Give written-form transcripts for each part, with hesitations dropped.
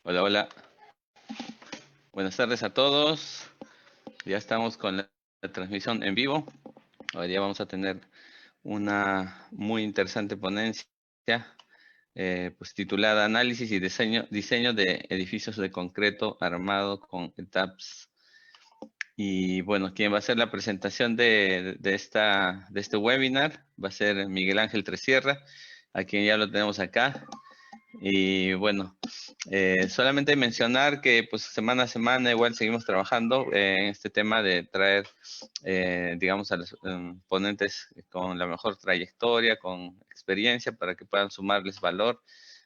Hola, hola. Buenas tardes a todos. Ya estamos con la transmisión en vivo. Hoy día vamos a tener una muy interesante ponencia, pues titulada Análisis y diseño de edificios de concreto armado con ETAPS. Y bueno, quien va a hacer la presentación de este webinar va a ser Miguel Ángel Tresierra, a quien ya lo tenemos acá. Y bueno, solamente mencionar que pues semana a semana igual seguimos trabajando en este tema de traer, digamos, a los ponentes con la mejor trayectoria, con experiencia, para que puedan sumarles valor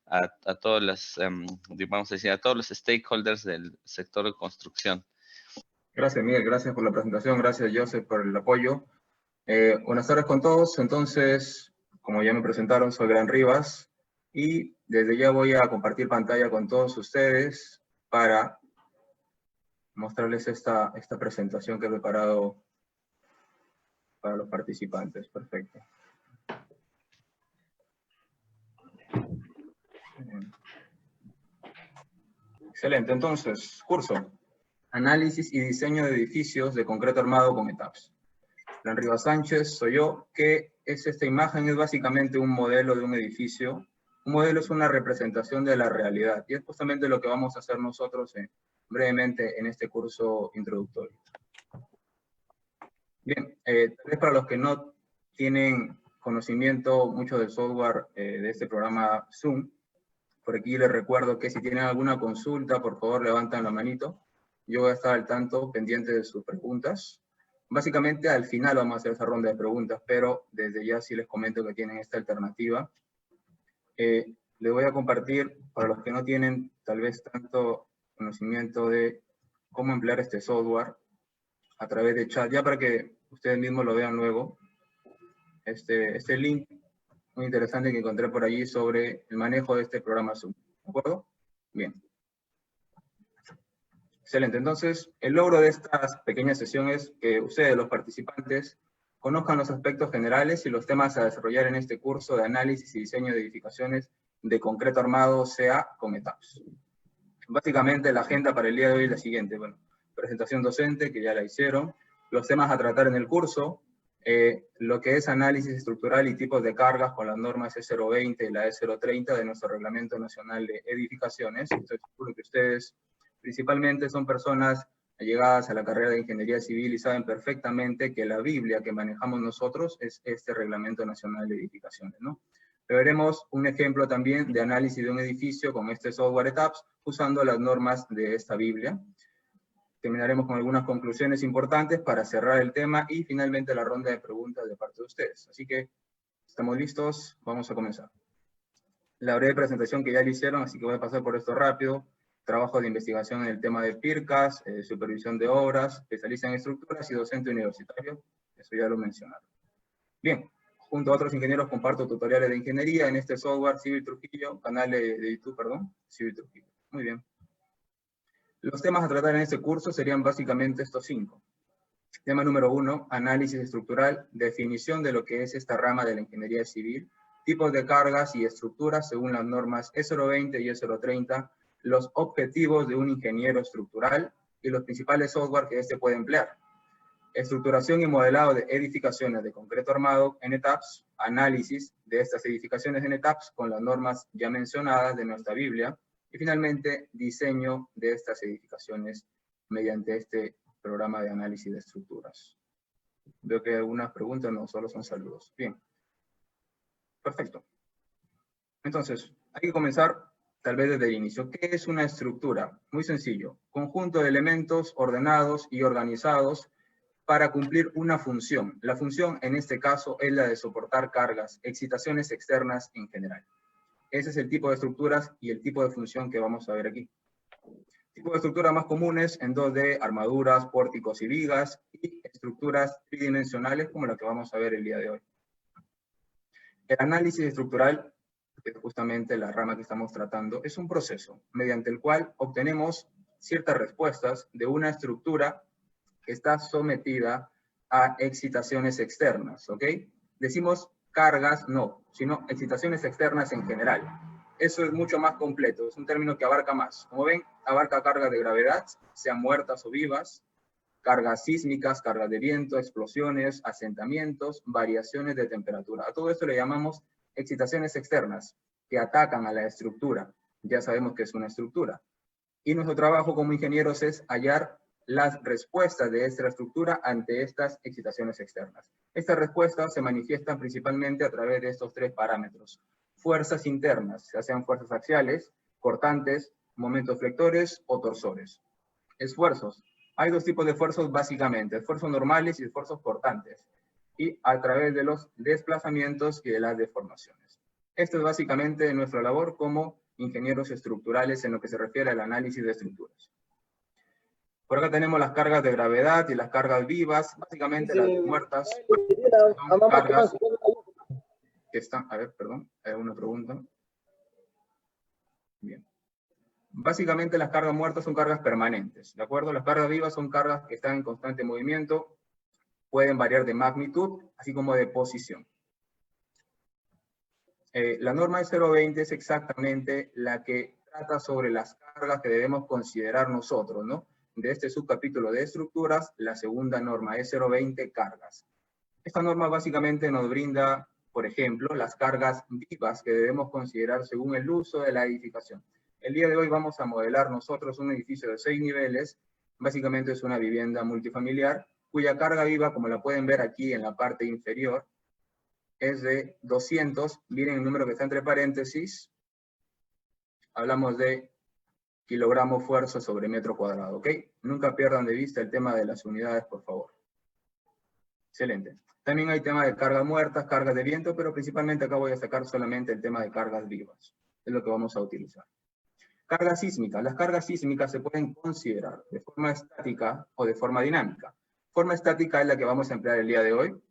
a todas las, vamos a decir, a todos los stakeholders del sector de construcción. Gracias, Miguel. Gracias por la presentación. Gracias, Joseph, por el apoyo. Buenas tardes con todos. Entonces, como ya me presentaron, soy Gran Rivas y desde ya voy a compartir pantalla con todos ustedes para mostrarles esta presentación que he preparado para los participantes. Perfecto. Excelente. Entonces, curso. Análisis y diseño de edificios de concreto armado con ETAPS. Gran Rivas Sánchez soy yo. ¿Qué es esta imagen? Es básicamente un modelo de un edificio. Un modelo es una representación de la realidad y es justamente lo que vamos a hacer nosotros brevemente en este curso introductorio. Bien, tal vez para los que no tienen conocimiento mucho del software de este programa Zoom, por aquí les recuerdo que si tienen alguna consulta, por favor levanten la manito. Yo voy a estar al tanto, pendiente de sus preguntas. Básicamente al final vamos a hacer esa ronda de preguntas, pero desde ya sí les comento que tienen esta alternativa. Les voy a compartir, para los que no tienen tal vez tanto conocimiento de cómo emplear este software, a través de chat, ya para que ustedes mismos lo vean luego, este link muy interesante que encontré por allí sobre el manejo de este programa Zoom. ¿De acuerdo? Bien. Excelente. Entonces, el logro de estas pequeñas sesiones es que ustedes, los participantes, conozcan los aspectos generales y los temas a desarrollar en este curso de análisis y diseño de edificaciones de concreto armado, sea con ETAPS. Básicamente, la agenda para el día de hoy es la siguiente. Bueno, presentación docente, que ya la hicieron. Los temas a tratar en el curso. Lo que es análisis estructural y tipos de cargas con las normas E020 y la E030 de nuestro Reglamento Nacional de Edificaciones. Estoy seguro que ustedes principalmente son personas allegadas a la carrera de Ingeniería Civil y saben perfectamente que la Biblia que manejamos nosotros es este Reglamento Nacional de Edificaciones, ¿no? Pero veremos un ejemplo también de análisis de un edificio con este software ETAPS usando las normas de esta Biblia. Terminaremos con algunas conclusiones importantes para cerrar el tema y finalmente la ronda de preguntas de parte de ustedes. Así que, ¿estamos listos? Vamos a comenzar. La breve presentación que ya le hicieron, así que voy a pasar por esto rápido. Trabajo de investigación en el tema de PIRCAS, supervisión de obras, especialista en estructuras y docente universitario. Eso ya lo mencionaron. Bien, junto a otros ingenieros comparto tutoriales de ingeniería en este software Civil Trujillo, canal de YouTube, perdón, Civil Trujillo. Muy bien. Los temas a tratar en este curso serían básicamente estos 5. Tema número 1, análisis estructural, definición de lo que es esta rama de la ingeniería civil, tipos de cargas y estructuras según las normas E020 y E030, los objetivos de un ingeniero estructural y los principales software que éste puede emplear. Estructuración y modelado de edificaciones de concreto armado en ETAPS, análisis de estas edificaciones en ETAPS con las normas ya mencionadas de nuestra Biblia, y finalmente, diseño de estas edificaciones mediante este programa de análisis de estructuras. Veo que hay algunas preguntas, no solo son saludos. Bien. Perfecto. Entonces, hay que comenzar tal vez desde el inicio. ¿Qué es una estructura? Muy sencillo. Conjunto de elementos ordenados y organizados para cumplir una función. La función, en este caso, es la de soportar cargas, excitaciones externas en general. Ese es el tipo de estructuras y el tipo de función que vamos a ver aquí. Tipos de estructuras más comunes en 2D, armaduras, pórticos y vigas, y estructuras tridimensionales como la que vamos a ver el día de hoy. El análisis estructural, que es justamente la rama que estamos tratando, es un proceso mediante el cual obtenemos ciertas respuestas de una estructura que está sometida a excitaciones externas, ¿ok? Decimos cargas, no, sino excitaciones externas en general. eso es mucho más completo, es un término que abarca más. Como ven, abarca cargas de gravedad, sean muertas o vivas, cargas sísmicas, cargas de viento, explosiones, asentamientos, variaciones de temperatura. A todo esto le llamamos excitaciones externas, que atacan a la estructura. Ya sabemos que es una estructura. Y nuestro trabajo como ingenieros es hallar las respuestas de esta estructura ante estas excitaciones externas. Estas respuestas se manifiestan principalmente a través de estos tres parámetros. Fuerzas internas, ya sean fuerzas axiales, cortantes, momentos flectores o torsores. Esfuerzos. Hay dos tipos de esfuerzos básicamente, esfuerzos normales y esfuerzos cortantes. Y a través de los desplazamientos y de las deformaciones. Esto es básicamente nuestra labor como ingenieros estructurales en lo que se refiere al análisis de estructuras. Por acá tenemos las cargas de gravedad y las cargas vivas, básicamente las muertas son cargas que están, a ver, perdón, hay una pregunta. Bien. Básicamente las cargas muertas son cargas permanentes, ¿de acuerdo? Las cargas vivas son cargas que están en constante movimiento, pueden variar de magnitud, así como de posición. La norma de 020 es exactamente la que trata sobre las cargas que debemos considerar nosotros, ¿no? De este subcapítulo de estructuras, la segunda norma es 020, cargas. Esta norma básicamente nos brinda, por ejemplo, las cargas vivas que debemos considerar según el uso de la edificación. El día de hoy vamos a modelar nosotros un edificio de 6 niveles, básicamente es una vivienda multifamiliar, cuya carga viva, como la pueden ver aquí en la parte inferior, es de 200, miren el número que está entre paréntesis, hablamos de kilogramo fuerza sobre metro cuadrado, ¿ok? Nunca pierdan de vista el tema de las unidades, por favor. Excelente. También hay tema de cargas muertas, cargas de viento, pero principalmente acá voy a sacar solamente el tema de cargas vivas. Es lo que vamos a utilizar. Cargas sísmicas. Las cargas sísmicas se pueden considerar de forma estática o de forma dinámica. Forma estática es la que vamos a emplear el día de hoy,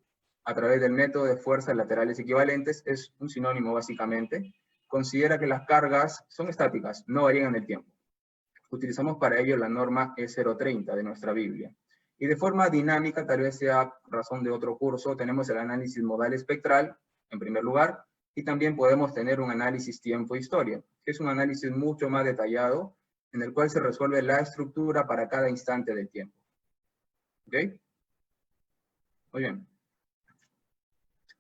a través del método de fuerzas laterales equivalentes, es un sinónimo básicamente. Considera que las cargas son estáticas, no varían en el tiempo. Utilizamos para ello la norma E030 de nuestra Biblia. Y de forma dinámica, tal vez sea razón de otro curso, tenemos el análisis modal espectral, en primer lugar, y también podemos tener un análisis tiempo-historia, que es un análisis mucho más detallado, en el cual se resuelve la estructura para cada instante del tiempo. ¿Ok? Muy bien.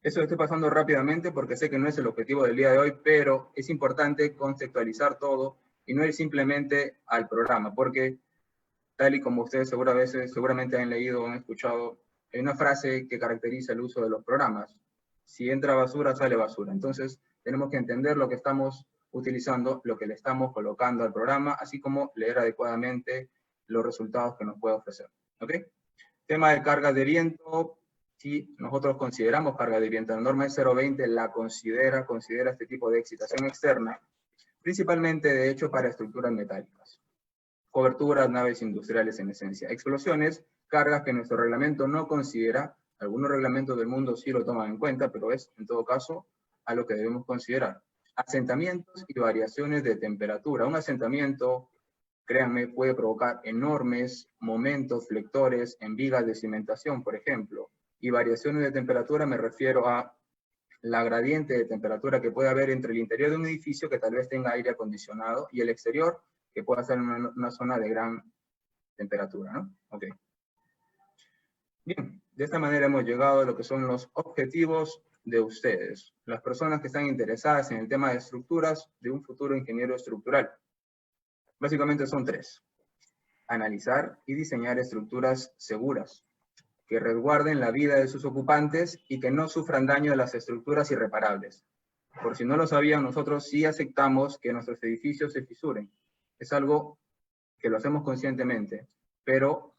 Eso lo estoy pasando rápidamente porque sé que no es el objetivo del día de hoy, pero es importante conceptualizar todo y no ir simplemente al programa, porque tal y como ustedes seguramente han leído o han escuchado, hay una frase que caracteriza el uso de los programas. Si entra basura, sale basura. Entonces, tenemos que entender lo que estamos utilizando, lo que le estamos colocando al programa, así como leer adecuadamente los resultados que nos puede ofrecer. ¿Ok? Tema de cargas de viento. Si nosotros consideramos carga de viento, la norma es 020, la considera este tipo de excitación externa, principalmente de hecho para estructuras metálicas. Coberturas, naves industriales en esencia. Explosiones, cargas que nuestro reglamento no considera, algunos reglamentos del mundo sí lo toman en cuenta, pero es en todo caso a lo que debemos considerar. Asentamientos y variaciones de temperatura. Un asentamiento, créanme, puede provocar enormes momentos flectores en vigas de cimentación, por ejemplo. Y variaciones de temperatura me refiero a la gradiente de temperatura que puede haber entre el interior de un edificio que tal vez tenga aire acondicionado y el exterior, que pueda ser una zona de gran temperatura, ¿no? Ok. Bien, de esta manera hemos llegado a lo que son los objetivos de ustedes, las personas que están interesadas en el tema de estructuras de un futuro ingeniero estructural. Básicamente son tres. Analizar y diseñar estructuras seguras, que resguarden la vida de sus ocupantes y que no sufran daño de las estructuras irreparables. Por si no lo sabían, nosotros sí aceptamos que nuestros edificios se fisuren. Es algo que lo hacemos conscientemente, pero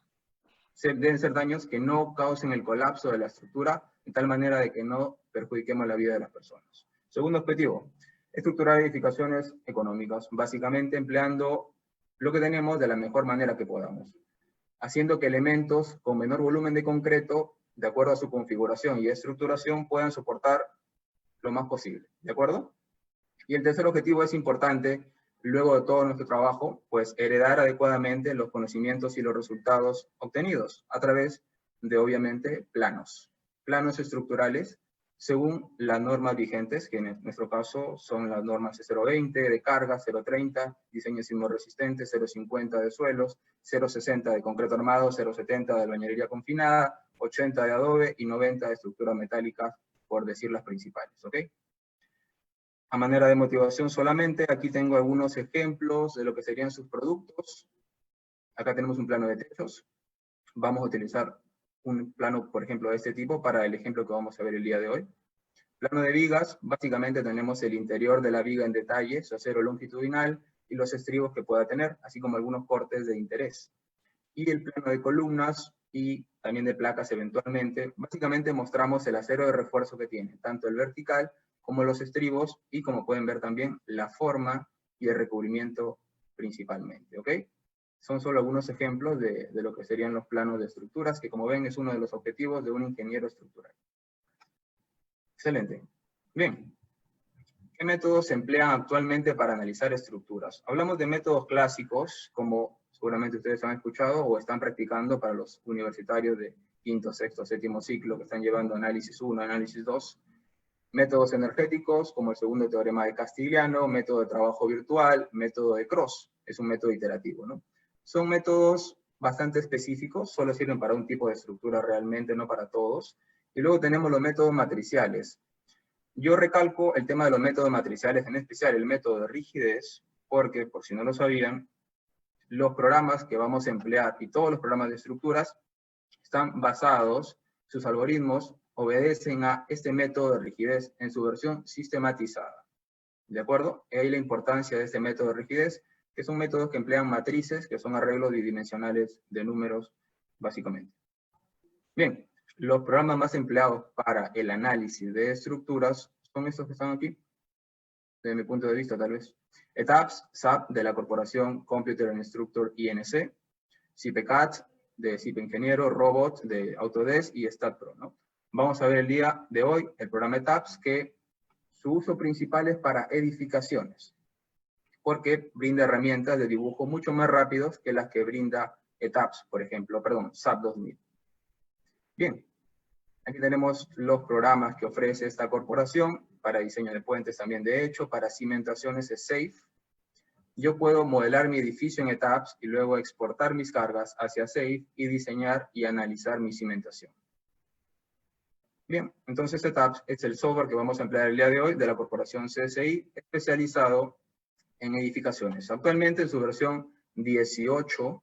deben ser daños que no causen el colapso de la estructura, de tal manera de que no perjudiquemos la vida de las personas. Segundo objetivo, estructurar edificaciones económicas, básicamente empleando lo que tenemos de la mejor manera que podamos, haciendo que elementos con menor volumen de concreto, de acuerdo a su configuración y estructuración, puedan soportar lo más posible, ¿de acuerdo? Y el tercer objetivo es importante, luego de todo nuestro trabajo, pues heredar adecuadamente los conocimientos y los resultados obtenidos a través de, obviamente, planos estructurales según las normas vigentes, que en nuestro caso son las normas 020 de carga, 030, diseño sismorresistente, 050 de suelos, 060 de concreto armado, 070 de albañilería confinada, 80 de adobe y 90 de estructura metálica, por decir las principales, ¿ok? A manera de motivación solamente, aquí tengo algunos ejemplos de lo que serían sus productos. Acá tenemos un plano de techos. Vamos a utilizar un plano, por ejemplo, de este tipo para el ejemplo que vamos a ver el día de hoy. Plano de vigas, básicamente tenemos el interior de la viga en detalle, su acero longitudinal y los estribos que pueda tener, así como algunos cortes de interés. Y el plano de columnas y también de placas eventualmente, básicamente mostramos el acero de refuerzo que tiene, tanto el vertical como los estribos, y como pueden ver también, la forma y el recubrimiento principalmente, ¿ok? Son solo algunos ejemplos de lo que serían los planos de estructuras, que como ven es uno de los objetivos de un ingeniero estructural. Excelente. Bien. ¿Qué métodos se emplean actualmente para analizar estructuras? Hablamos de métodos clásicos, como seguramente ustedes han escuchado o están practicando para los universitarios de quinto, sexto, séptimo ciclo que están llevando análisis 1, análisis 2. Métodos energéticos, como el segundo teorema de Castigliano, método de trabajo virtual, método de Cross, es un método iterativo, ¿no? Son métodos bastante específicos, solo sirven para un tipo de estructura realmente, no para todos. Y luego tenemos los métodos matriciales. Yo recalco el tema de los métodos matriciales, en especial el método de rigidez, porque, por si no lo sabían, los programas que vamos a emplear y todos los programas de estructuras están basados, sus algoritmos obedecen a este método de rigidez en su versión sistematizada. ¿De acuerdo? Ahí la importancia de este método de rigidez, que son métodos que emplean matrices, que son arreglos bidimensionales de números, básicamente. Bien, los programas más empleados para el análisis de estructuras son estos que están aquí, desde mi punto de vista tal vez. ETAPS, SAP, de la corporación Computer and Structure INC, CIPECAT, de CIP Ingeniero, Robot, de Autodesk y StatPro, ¿no? Vamos a ver el día de hoy el programa ETAPS, que su uso principal es para edificaciones, porque brinda herramientas de dibujo mucho más rápidos que las que brinda ETAPS, por ejemplo, SAP 2000. Bien, aquí tenemos los programas que ofrece esta corporación, para diseño de puentes también de hecho, para cimentaciones es SAFE. Yo puedo modelar mi edificio en ETAPS y luego exportar mis cargas hacia SAFE y diseñar y analizar mi cimentación. Bien, entonces ETAPS es el software que vamos a emplear el día de hoy de la corporación CSI, especializado en edificaciones. Actualmente en su versión 18,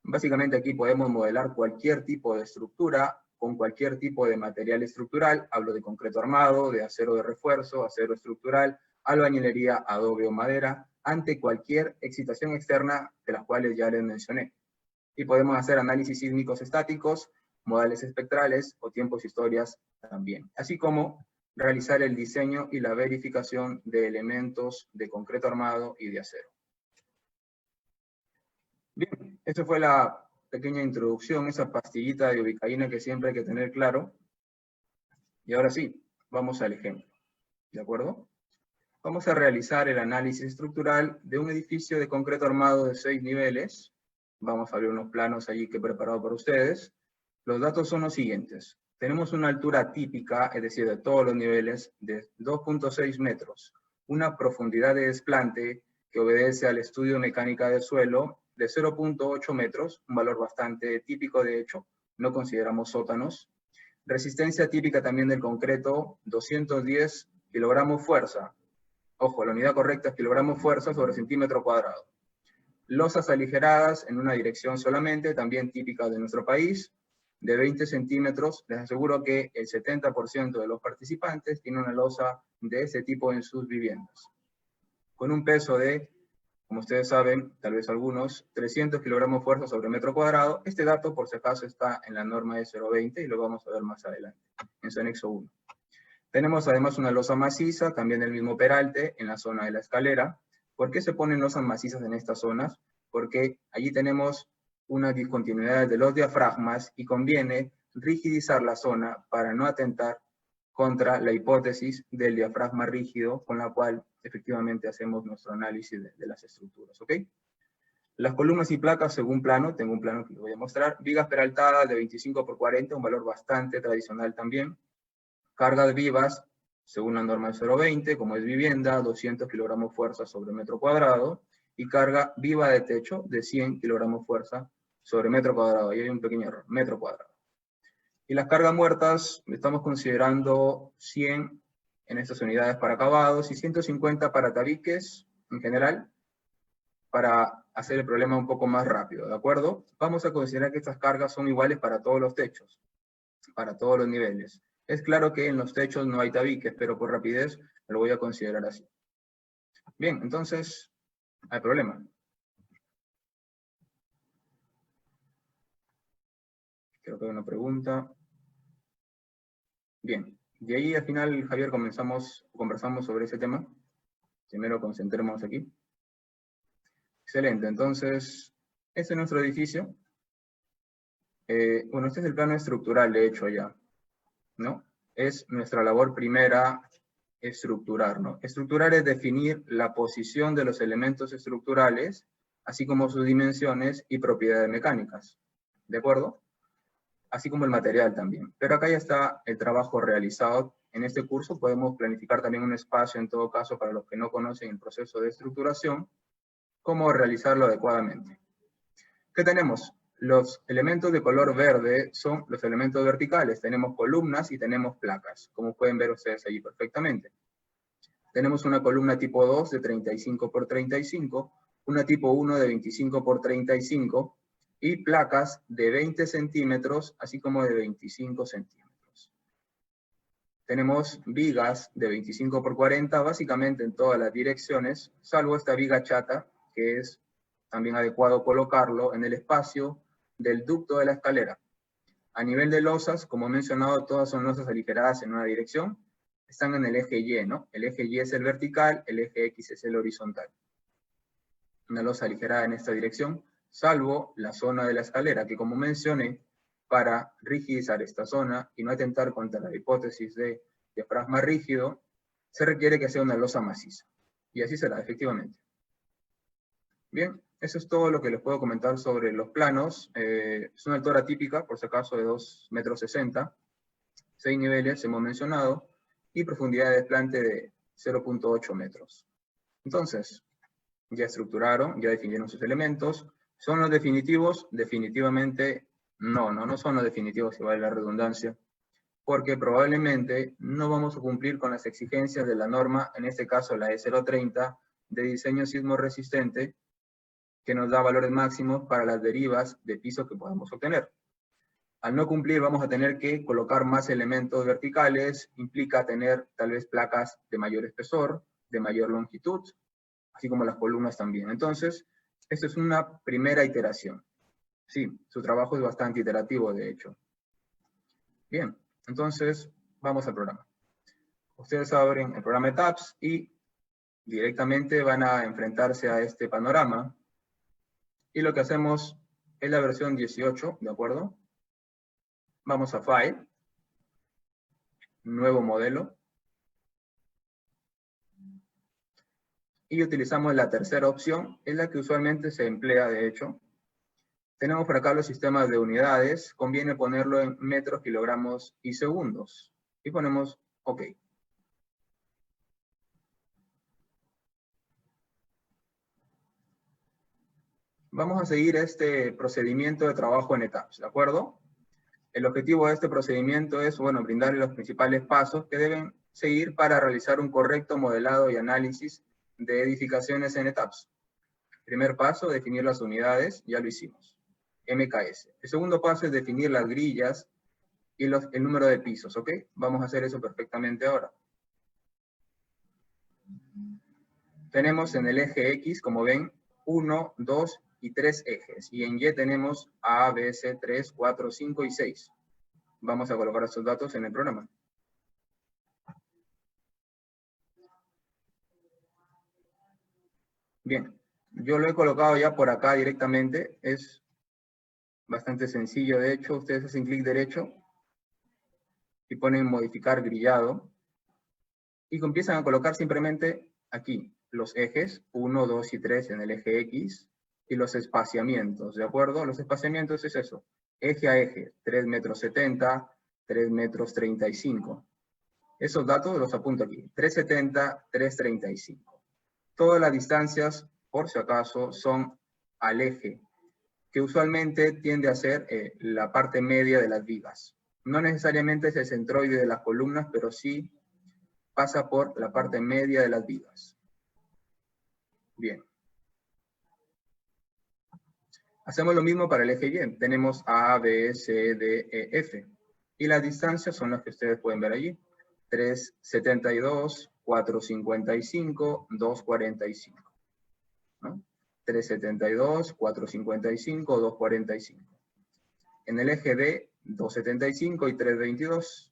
básicamente aquí podemos modelar cualquier tipo de estructura con cualquier tipo de material estructural. Hablo de concreto armado, de acero de refuerzo, acero estructural, albañilería, adobe o madera, ante cualquier excitación externa de las cuales ya les mencioné. Y podemos hacer análisis sísmicos estáticos, modales espectrales o tiempos historias también, así como realizar el diseño y la verificación de elementos de concreto armado y de acero. Bien, esa fue la pequeña introducción, esa pastillita de ubicaína que siempre hay que tener claro. Y ahora sí, vamos al ejemplo, ¿de acuerdo? Vamos a realizar el análisis estructural de un edificio de concreto armado de 6 niveles. Vamos a ver unos planos allí que he preparado para ustedes. Los datos son los siguientes. Tenemos una altura típica, es decir, de todos los niveles, de 2.6 metros. Una profundidad de desplante que obedece al estudio de mecánica del suelo de 0.8 metros, un valor bastante típico de hecho, no consideramos sótanos. Resistencia típica también del concreto, 210 kilogramos fuerza. Ojo, la unidad correcta es kilogramos fuerza sobre centímetro cuadrado. Losas aligeradas en una dirección solamente, también típica de nuestro país, de 20 centímetros. Les aseguro que el 70% de los participantes tiene una losa de ese tipo en sus viviendas. Con un peso de, como ustedes saben, tal vez algunos, 300 kilogramos fuerza sobre metro cuadrado. Este dato, por si acaso, está en la norma de 0.20 y lo vamos a ver más adelante, en su anexo 1. Tenemos además una losa maciza, también del mismo peralte, en la zona de la escalera. ¿Por qué se ponen losas macizas en estas zonas? Porque allí tenemos una discontinuidad de los diafragmas y conviene rigidizar la zona para no atentar contra la hipótesis del diafragma rígido, con la cual efectivamente hacemos nuestro análisis de las estructuras, ¿ok? Las columnas y placas según plano, tengo un plano que les voy a mostrar. Vigas peraltadas de 25 por 40, un valor bastante tradicional también. Cargas vivas, según la norma del 020, como es vivienda, 200 kilogramos fuerza sobre metro cuadrado, y carga viva de techo de 100 kilogramos fuerza sobre metro cuadrado. Ahí hay un pequeño error, metro cuadrado. Y las cargas muertas, estamos considerando 100 en estas unidades para acabados y 150 para tabiques en general, para hacer el problema un poco más rápido, ¿de acuerdo? Vamos a considerar que estas cargas son iguales para todos los techos, para todos los niveles. Es claro que en los techos no hay tabiques, pero por rapidez lo voy a considerar así. Bien, entonces, hay problema. Creo que hay una pregunta. Bien, de ahí al final, Javier, conversamos sobre ese tema. Primero concentrémonos aquí. Excelente, entonces, este es nuestro edificio. Bueno, este es el plano estructural, de hecho, ya, ¿no? Es nuestra labor primera estructurar, ¿no? Estructurar es definir la posición de los elementos estructurales, así como sus dimensiones y propiedades mecánicas, ¿de acuerdo? Así como el material también. Pero acá ya está el trabajo realizado. En este curso podemos planificar también un espacio, en todo caso, para los que no conocen el proceso de estructuración, cómo realizarlo adecuadamente. ¿Qué tenemos? Los elementos de color verde son los elementos verticales. Tenemos columnas y tenemos placas, como pueden ver ustedes allí perfectamente. Tenemos una columna tipo 2 de 35 por 35, una tipo 1 de 25 por 35 y placas de 20 centímetros, así como de 25 centímetros. Tenemos vigas de 25 por 40, básicamente en todas las direcciones, salvo esta viga chata, que es también adecuado colocarlo en el espacio del ducto de la escalera. A nivel de losas, como he mencionado, todas son losas aligeradas en una dirección, están en el eje Y, ¿no? El eje Y es el vertical, el eje X es el horizontal. Una losa aligerada en esta dirección, salvo la zona de la escalera, que como mencioné, para rigidizar esta zona y no atentar contra la hipótesis de diafragma rígido, se requiere que sea una losa maciza. Y así será, efectivamente. Bien, eso es todo lo que les puedo comentar sobre los planos. Es una altura típica, por si acaso, de 2,60 m, 6 niveles hemos mencionado, y profundidad de desplante de 0,8 metros. Entonces, ya estructuraron, ya definieron sus elementos. ¿Son los definitivos? Definitivamente no son los definitivos, si vale la redundancia, porque probablemente no vamos a cumplir con las exigencias de la norma, en este caso la E030, de diseño sismo resistente, que nos da valores máximos para las derivas de piso que podamos obtener. Al no cumplir, vamos a tener que colocar más elementos verticales, implica tener tal vez placas de mayor espesor, de mayor longitud, así como las columnas también. Entonces, esto es una primera iteración. Sí, su trabajo es bastante iterativo, de hecho. Bien, entonces, vamos al programa. Ustedes abren el programa de TAPS y directamente van a enfrentarse a este panorama. Y lo que hacemos es la versión 18, ¿de acuerdo? Vamos a File, Nuevo Modelo. Y utilizamos la tercera opción, es la que usualmente se emplea, de hecho. Tenemos por acá los sistemas de unidades, conviene ponerlo en metros, kilogramos y segundos. Y ponemos OK. Vamos a seguir este procedimiento de trabajo en etapas, ¿de acuerdo? El objetivo de este procedimiento es, bueno, brindarle los principales pasos que deben seguir para realizar un correcto modelado y análisis de edificaciones en etapas. Primer paso, definir las unidades, ya lo hicimos. MKS. El segundo paso es definir las grillas y el número de pisos, ¿ok? Vamos a hacer eso perfectamente ahora. Tenemos en el eje X, como ven, 1, 2 y 3 ejes. Y en Y tenemos A, B, C, 3, 4, 5 y 6. Vamos a colocar estos datos en el programa. Bien, yo lo he colocado ya por acá directamente. Es bastante sencillo, de hecho. Ustedes hacen clic derecho y ponen modificar grillado. Y empiezan a colocar simplemente aquí los ejes 1, 2 y 3 en el eje X y los espaciamientos, ¿de acuerdo? Los espaciamientos es eso, eje a eje, 3,70 m, 3,35 m. Esos datos los apunto aquí. 370, 335. Todas las distancias, por si acaso, son al eje, que usualmente tiende a ser la parte media de las vigas. No necesariamente es el centroide de las columnas, pero sí pasa por la parte media de las vigas. Bien. Hacemos lo mismo para el eje Y. Tenemos A, B, C, D, E, F. Y las distancias son las que ustedes pueden ver allí. 372, 455, 245. ¿No? 372, 455, 245. En el eje D, 275 y 322.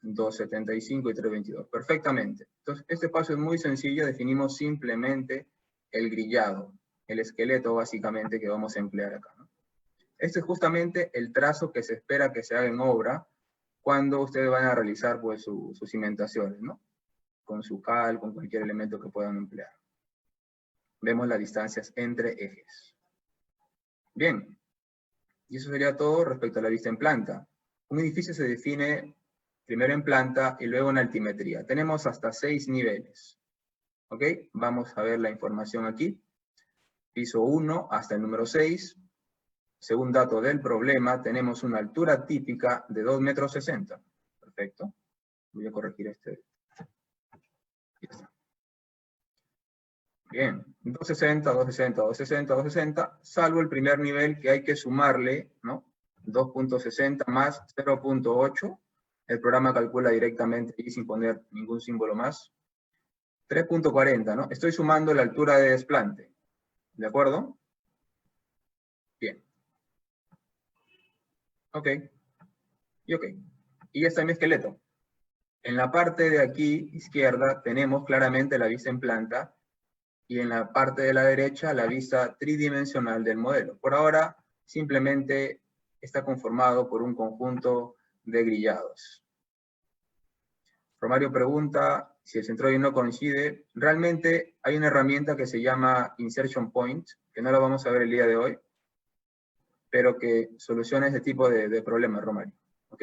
275 y 322. Perfectamente. Entonces, este paso es muy sencillo. Definimos simplemente el grillado, el esqueleto básicamente que vamos a emplear acá, ¿no? Este es justamente el trazo que se espera que se haga en obra cuando ustedes van a realizar pues, sus cimentaciones, ¿no? Con su cal, con cualquier elemento que puedan emplear. Vemos las distancias entre ejes. Bien. Y eso sería todo respecto a la vista en planta. Un edificio se define primero en planta y luego en altimetría. Tenemos hasta 6 niveles. ¿Ok? Vamos a ver la información aquí. Piso 1 hasta el número 6. Según dato del problema, tenemos una altura típica de 2,60 metros. Perfecto. Voy a corregir este. Aquí está. Bien. 260, 260, 260, 260, salvo el primer nivel que hay que sumarle, ¿no? 2.60 más 0.8. El programa calcula directamente y sin poner ningún símbolo más. 3.40, ¿no? Estoy sumando la altura de desplante. ¿De acuerdo? Bien. Ok. Y ok. Y ya está mi esqueleto. En la parte de aquí, izquierda, tenemos claramente la vista en planta. Y en la parte de la derecha, la vista tridimensional del modelo. Por ahora, simplemente está conformado por un conjunto de grillados. Romario pregunta si el centroide no coincide. Realmente hay una herramienta que se llama Insertion Point, que no la vamos a ver el día de hoy, pero que soluciona ese tipo de problemas, Romario. ¿Ok?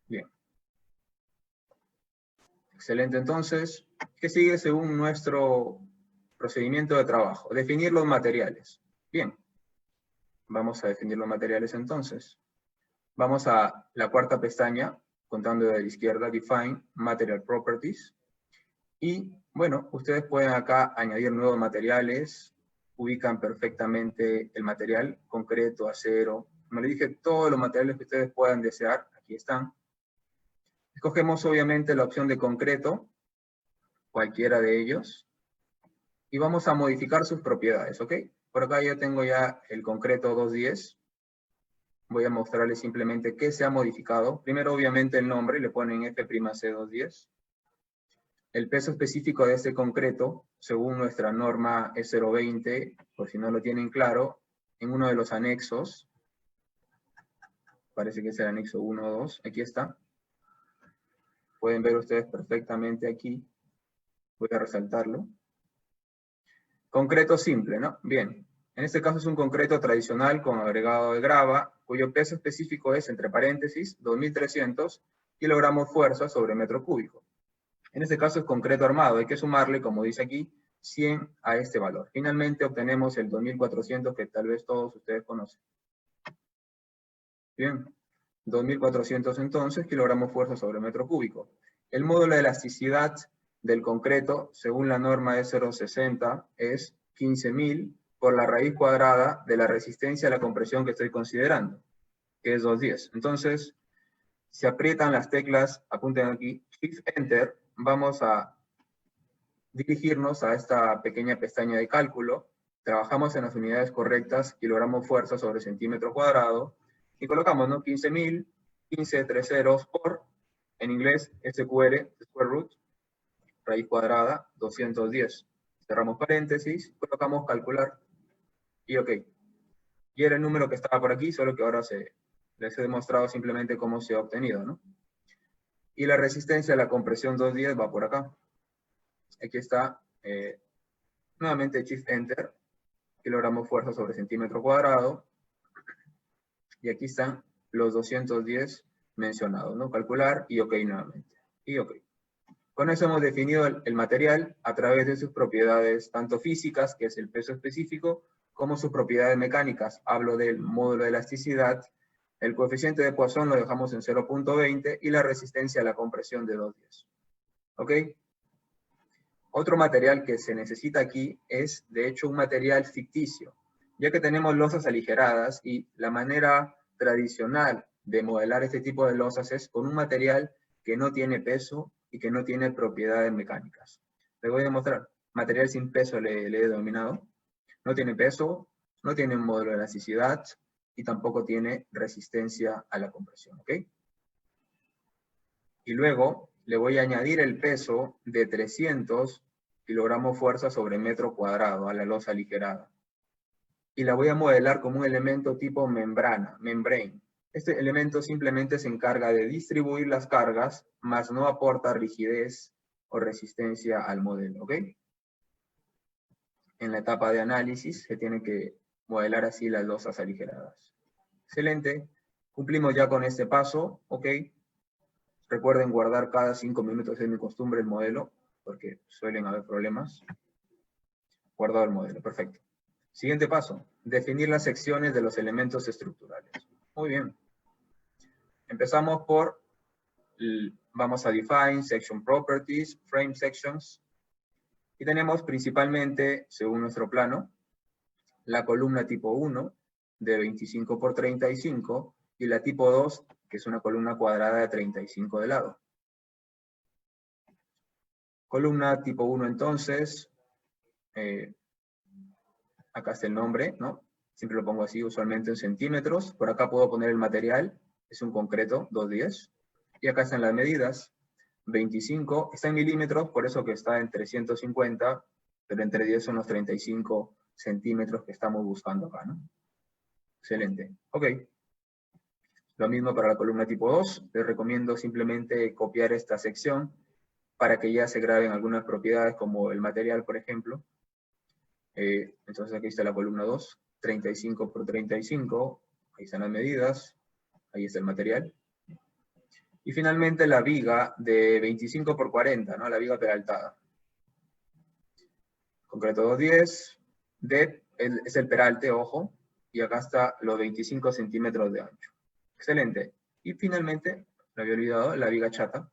Bien. Excelente, entonces, ¿qué sigue según nuestro procedimiento de trabajo? Definir los materiales. Bien. Vamos a definir los materiales entonces. Vamos a la cuarta pestaña, contando de la izquierda, Define Material Properties. Y, bueno, ustedes pueden acá añadir nuevos materiales, ubican perfectamente el material, concreto, acero. Como les dije, todos los materiales que ustedes puedan desear, aquí están. Escogemos obviamente la opción de concreto, cualquiera de ellos, y vamos a modificar sus propiedades, ¿ok? Por acá yo tengo ya el concreto 210. Voy a mostrarles simplemente qué se ha modificado. Primero, obviamente, el nombre, le ponen F'C210. El peso específico de este concreto, según nuestra norma E020, por si no lo tienen claro, en uno de los anexos, parece que es el anexo 1 o 2, aquí está. Pueden ver ustedes perfectamente aquí. Voy a resaltarlo. Concreto simple, ¿no? Bien. En este caso es un concreto tradicional con agregado de grava, cuyo peso específico es, entre paréntesis, 2.300 kilogramos fuerza sobre metro cúbico. En este caso es concreto armado, hay que sumarle, como dice aquí, 100 a este valor. Finalmente obtenemos el 2.400 que tal vez todos ustedes conocen. Bien, 2.400 entonces kilogramos fuerza sobre metro cúbico. El módulo de elasticidad del concreto, según la norma E060, es 15.000 por la raíz cuadrada de la resistencia a la compresión que estoy considerando, que es 210. Entonces, si aprietan las teclas, apunten aquí, Shift Enter, vamos a dirigirnos a esta pequeña pestaña de cálculo. Trabajamos en las unidades correctas, kilogramos fuerza sobre centímetro cuadrado, y colocamos, ¿no? 15.000, 15 3 ceros por, en inglés, SQR, square root, raíz cuadrada, 210. Cerramos paréntesis, colocamos calcular, y ok. Y era el número que estaba por aquí, solo que ahora les he demostrado simplemente cómo se ha obtenido, ¿no? Y la resistencia a la compresión 210 va por acá. Aquí está, nuevamente Shift Enter, kilogramos fuerza sobre centímetro cuadrado, y aquí están los 210 mencionado, ¿no? Calcular y OK nuevamente. Y OK. Con eso hemos definido el material a través de sus propiedades, tanto físicas, que es el peso específico, como sus propiedades mecánicas. Hablo del módulo de elasticidad, el coeficiente de Poisson lo dejamos en 0.20 y la resistencia a la compresión de 210. ¿Ok? Otro material que se necesita aquí es, de hecho, un material ficticio, ya que tenemos losas aligeradas y la manera tradicional de modelar este tipo de losas es con un material que no tiene peso y que no tiene propiedades mecánicas. Les voy a mostrar. Material sin peso le he denominado. No tiene peso, no tiene un módulo de elasticidad y tampoco tiene resistencia a la compresión. ¿Ok? Y luego le voy a añadir el peso de 300 kilogramos fuerza sobre metro cuadrado a la losa aligerada. Y la voy a modelar como un elemento tipo membrana, membrane. Este elemento simplemente se encarga de distribuir las cargas, mas no aporta rigidez o resistencia al modelo, ¿ok? En la etapa de análisis se tienen que modelar así las losas aligeradas. Excelente. Cumplimos ya con este paso, ¿ok? Recuerden guardar cada 5 minutos, es mi costumbre, el modelo, porque suelen haber problemas. Guardado el modelo, perfecto. Siguiente paso, definir las secciones de los elementos estructurales. Muy bien. Empezamos por, vamos a define section properties, frame sections, y tenemos principalmente, según nuestro plano, la columna tipo 1 de 25 por 35 y la tipo 2, que es una columna cuadrada de 35 de lado. Columna tipo 1 entonces, acá está el nombre, ¿no? Siempre lo pongo así, usualmente en centímetros. Por acá puedo poner el material, es un concreto, 210. Y acá están las medidas, 25, está en milímetros, por eso que está en 350, pero entre 10 son los 35 centímetros que estamos buscando acá, ¿no? Excelente. Ok. Lo mismo para la columna tipo 2. Les recomiendo simplemente copiar esta sección para que ya se graben algunas propiedades como el material, por ejemplo. Entonces aquí está la columna 2, 35 por 35. Ahí están las medidas. Ahí está el material. Y finalmente la viga de 25 por 40, ¿no? La viga peraltada. Concreto 210. Es el peralte, ojo. Y acá está los 25 centímetros de ancho. Excelente. Y finalmente, lo había olvidado, la viga chata.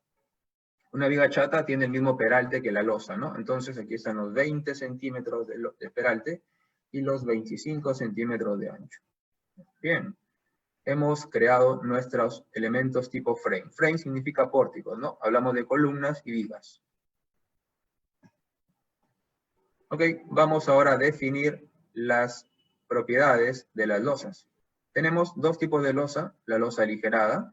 Una viga chata tiene el mismo peralte que la losa, ¿no? Entonces aquí están los 20 centímetros de peralte y los 25 centímetros de ancho. Bien. Hemos creado nuestros elementos tipo frame. Frame significa pórticos, ¿no? Hablamos de columnas y vigas. Ok, vamos ahora a definir las propiedades de las losas. Tenemos dos tipos de losa, la losa aligerada.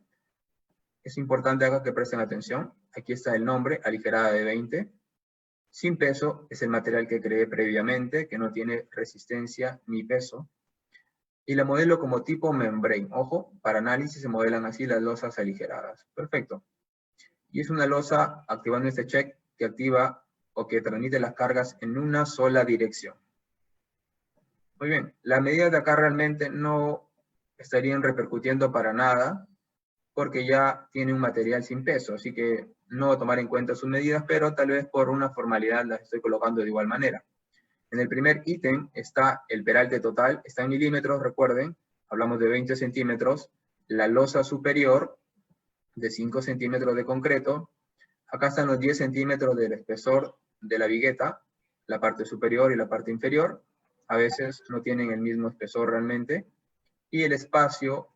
Es importante acá que presten atención. Aquí está el nombre, aligerada de 20. Sin peso es el material que creé previamente, que no tiene resistencia ni peso. Y la modelo como tipo membrane. Ojo, para análisis se modelan así las losas aligeradas. Perfecto. Y es una losa, activando este check, que activa o que transmite las cargas en una sola dirección. Muy bien. Las medidas de acá realmente no estarían repercutiendo para nada, porque ya tiene un material sin peso, así que no voy a tomar en cuenta sus medidas, pero tal vez por una formalidad las estoy colocando de igual manera. En el primer ítem está el peralte total, está en milímetros, recuerden, hablamos de 20 centímetros, la losa superior de 5 centímetros de concreto, acá están los 10 centímetros del espesor de la vigueta, la parte superior y la parte inferior, a veces no tienen el mismo espesor realmente, y el espacio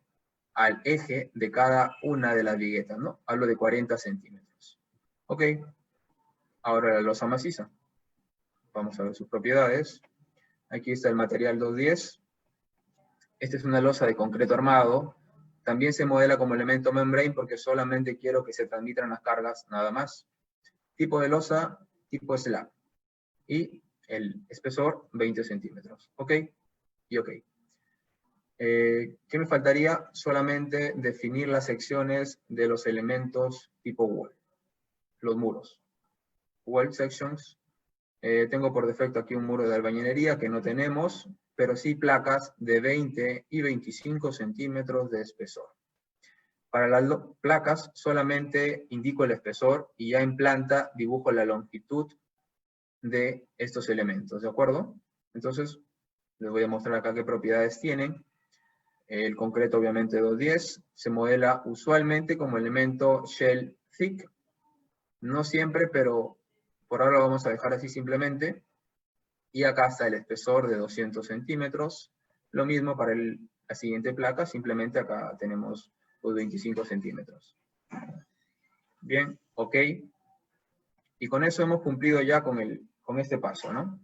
al eje de cada una de las viguetas, ¿no? Hablo de 40 centímetros. Ok, ahora la losa maciza. Vamos a ver sus propiedades. Aquí está el material 210. Esta es una losa de concreto armado. También se modela como elemento membrane porque solamente quiero que se transmitan las cargas, nada más. Tipo de losa, tipo slab. Y el espesor, 20 centímetros. ¿Ok? Y ok. ¿Qué me faltaría? Solamente definir las secciones de los elementos tipo wall. Los muros. Wall sections. Tengo por defecto aquí un muro de albañilería que no tenemos, pero sí placas de 20 y 25 centímetros de espesor. Para las placas solamente indico el espesor y ya en planta dibujo la longitud de estos elementos, ¿de acuerdo? Entonces, les voy a mostrar acá qué propiedades tienen. El concreto, obviamente, 210, se modela usualmente como elemento shell thick. No siempre, pero por ahora lo vamos a dejar así simplemente. Y acá está el espesor de 200 centímetros. Lo mismo para la siguiente placa, simplemente acá tenemos los 25 centímetros. Bien, ok. Y con eso hemos cumplido ya con este paso, ¿no?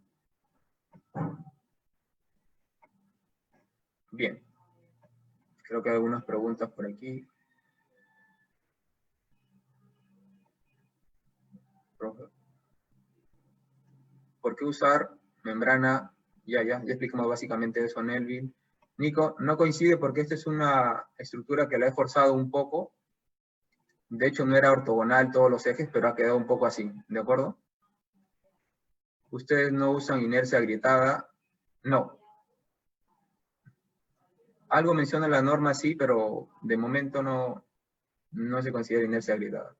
Bien. Creo que hay algunas preguntas por aquí. ¿Por qué usar membrana? Ya explicamos básicamente eso, Nelvin. Nico, no coincide porque esta es una estructura que la he forzado un poco. De hecho, no era ortogonal todos los ejes, pero ha quedado un poco así, ¿de acuerdo? ¿Ustedes no usan inercia agrietada? No. Algo menciona la norma, sí, pero de momento no se considera inercia agrietada.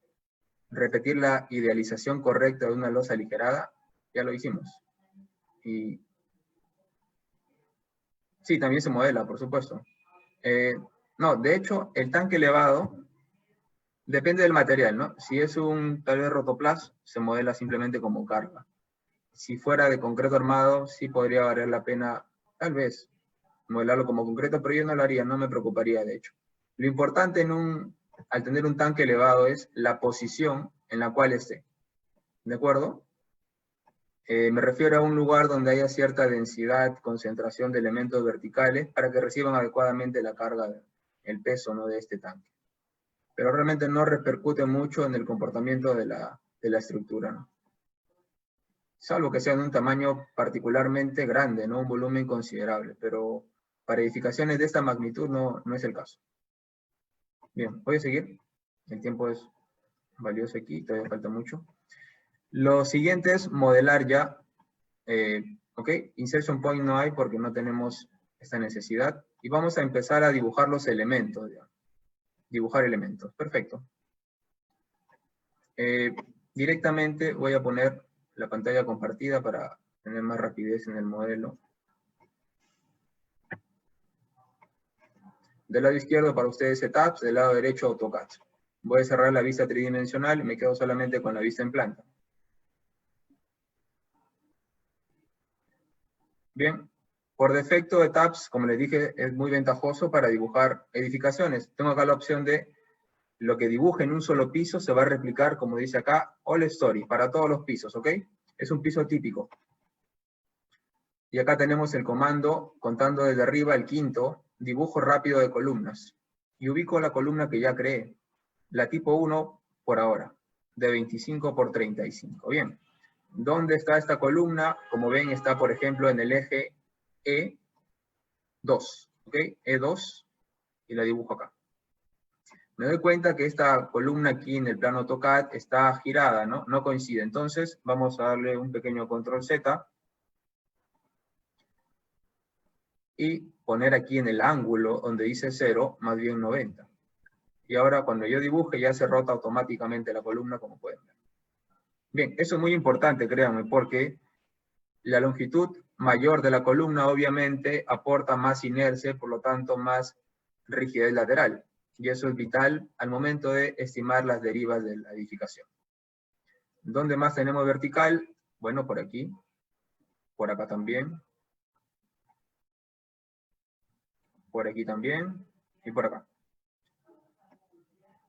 Repetir la idealización correcta de una losa aligerada, ya lo hicimos. Y sí, también se modela, por supuesto. No, de hecho, el tanque elevado depende del material, ¿no? Si es un tal vez rotoplas, se modela simplemente como carga. Si fuera de concreto armado, sí podría valer la pena, tal vez, modelarlo como concreto, pero yo no lo haría, no me preocuparía, de hecho. Lo importante al tener un tanque elevado es la posición en la cual esté. ¿De acuerdo? Me refiero a un lugar donde haya cierta densidad, concentración de elementos verticales para que reciban adecuadamente la carga, el peso, ¿no?, de este tanque. Pero realmente no repercute mucho en el comportamiento de la estructura, ¿no? Salvo que sea de un tamaño particularmente grande, ¿no?, un volumen considerable, pero para edificaciones de esta magnitud no es el caso. Bien, voy a seguir. El tiempo es valioso aquí, todavía falta mucho. Lo siguiente es modelar ya. Ok, insertion point no hay porque no tenemos esta necesidad. Y vamos a empezar a dibujar los elementos. Ya. Dibujar elementos, perfecto. Directamente voy a poner la pantalla compartida para tener más rapidez en el modelo. Del lado izquierdo para ustedes Setups, del lado derecho AutoCAD. Voy a cerrar la vista tridimensional y me quedo solamente con la vista en planta. Bien, por defecto de tabs, como les dije, es muy ventajoso para dibujar edificaciones. Tengo acá la opción de lo que dibuje en un solo piso se va a replicar, como dice acá, all story, para todos los pisos, ¿ok? Es un piso típico. Y acá tenemos el comando, contando desde arriba el quinto, dibujo rápido de columnas. Y ubico la columna que ya creé, la tipo 1 por ahora, de 25 por 35. Bien. ¿Dónde está esta columna? Como ven, está, por ejemplo, en el eje E2, ¿ok? E2, y la dibujo acá. Me doy cuenta que esta columna aquí en el plano AutoCAD está girada, ¿no? No coincide. Entonces, vamos a darle un pequeño control Z y poner aquí en el ángulo donde dice 0, más bien 90. Y ahora, cuando yo dibuje, ya se rota automáticamente la columna, como pueden ver. Bien, eso es muy importante, créanme, porque la longitud mayor de la columna obviamente aporta más inercia, por lo tanto más rigidez lateral. Y eso es vital al momento de estimar las derivas de la edificación. ¿Dónde más tenemos vertical? Bueno, por aquí, por acá también, por aquí también, y por acá.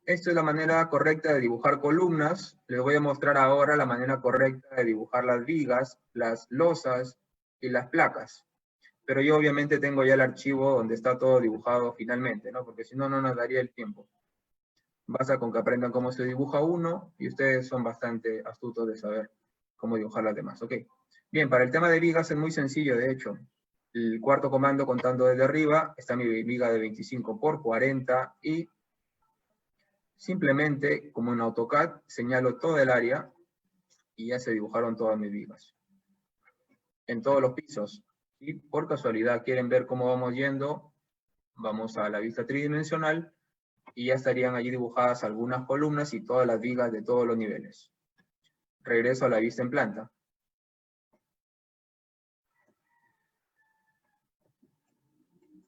Esta es la manera correcta de dibujar columnas. Les voy a mostrar ahora la manera correcta de dibujar las vigas, las losas y las placas. Pero yo obviamente tengo ya el archivo donde está todo dibujado finalmente, ¿no? Porque si no, no nos daría el tiempo. Basta con que aprendan cómo se dibuja uno y ustedes son bastante astutos de saber cómo dibujar las demás, ¿ok? Bien, para el tema de vigas es muy sencillo, de hecho. El cuarto comando, contando desde arriba, está mi viga de 25 por 40 y simplemente, como en AutoCAD, señalo todo el área y ya se dibujaron todas mis vigas. En todos los pisos. Y por casualidad quieren ver cómo vamos yendo, vamos a la vista tridimensional y ya estarían allí dibujadas algunas columnas y todas las vigas de todos los niveles. Regreso a la vista en planta.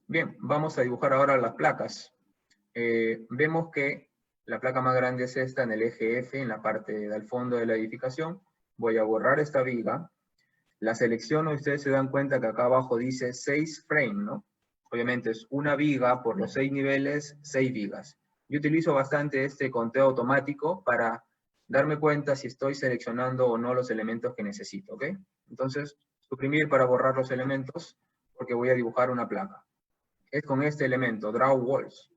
Bien, vamos a dibujar ahora las placas. Vemos que la placa más grande es esta en el eje F, en la parte del fondo de la edificación. Voy a borrar esta viga. La selecciono, ustedes se dan cuenta que acá abajo dice 6 frame, ¿no? Obviamente es una viga por los 6 niveles, 6 vigas. Yo utilizo bastante este conteo automático para darme cuenta si estoy seleccionando o no los elementos que necesito, ¿ok? Entonces, suprimir para borrar los elementos, porque voy a dibujar una placa. Es con este elemento, Draw Walls.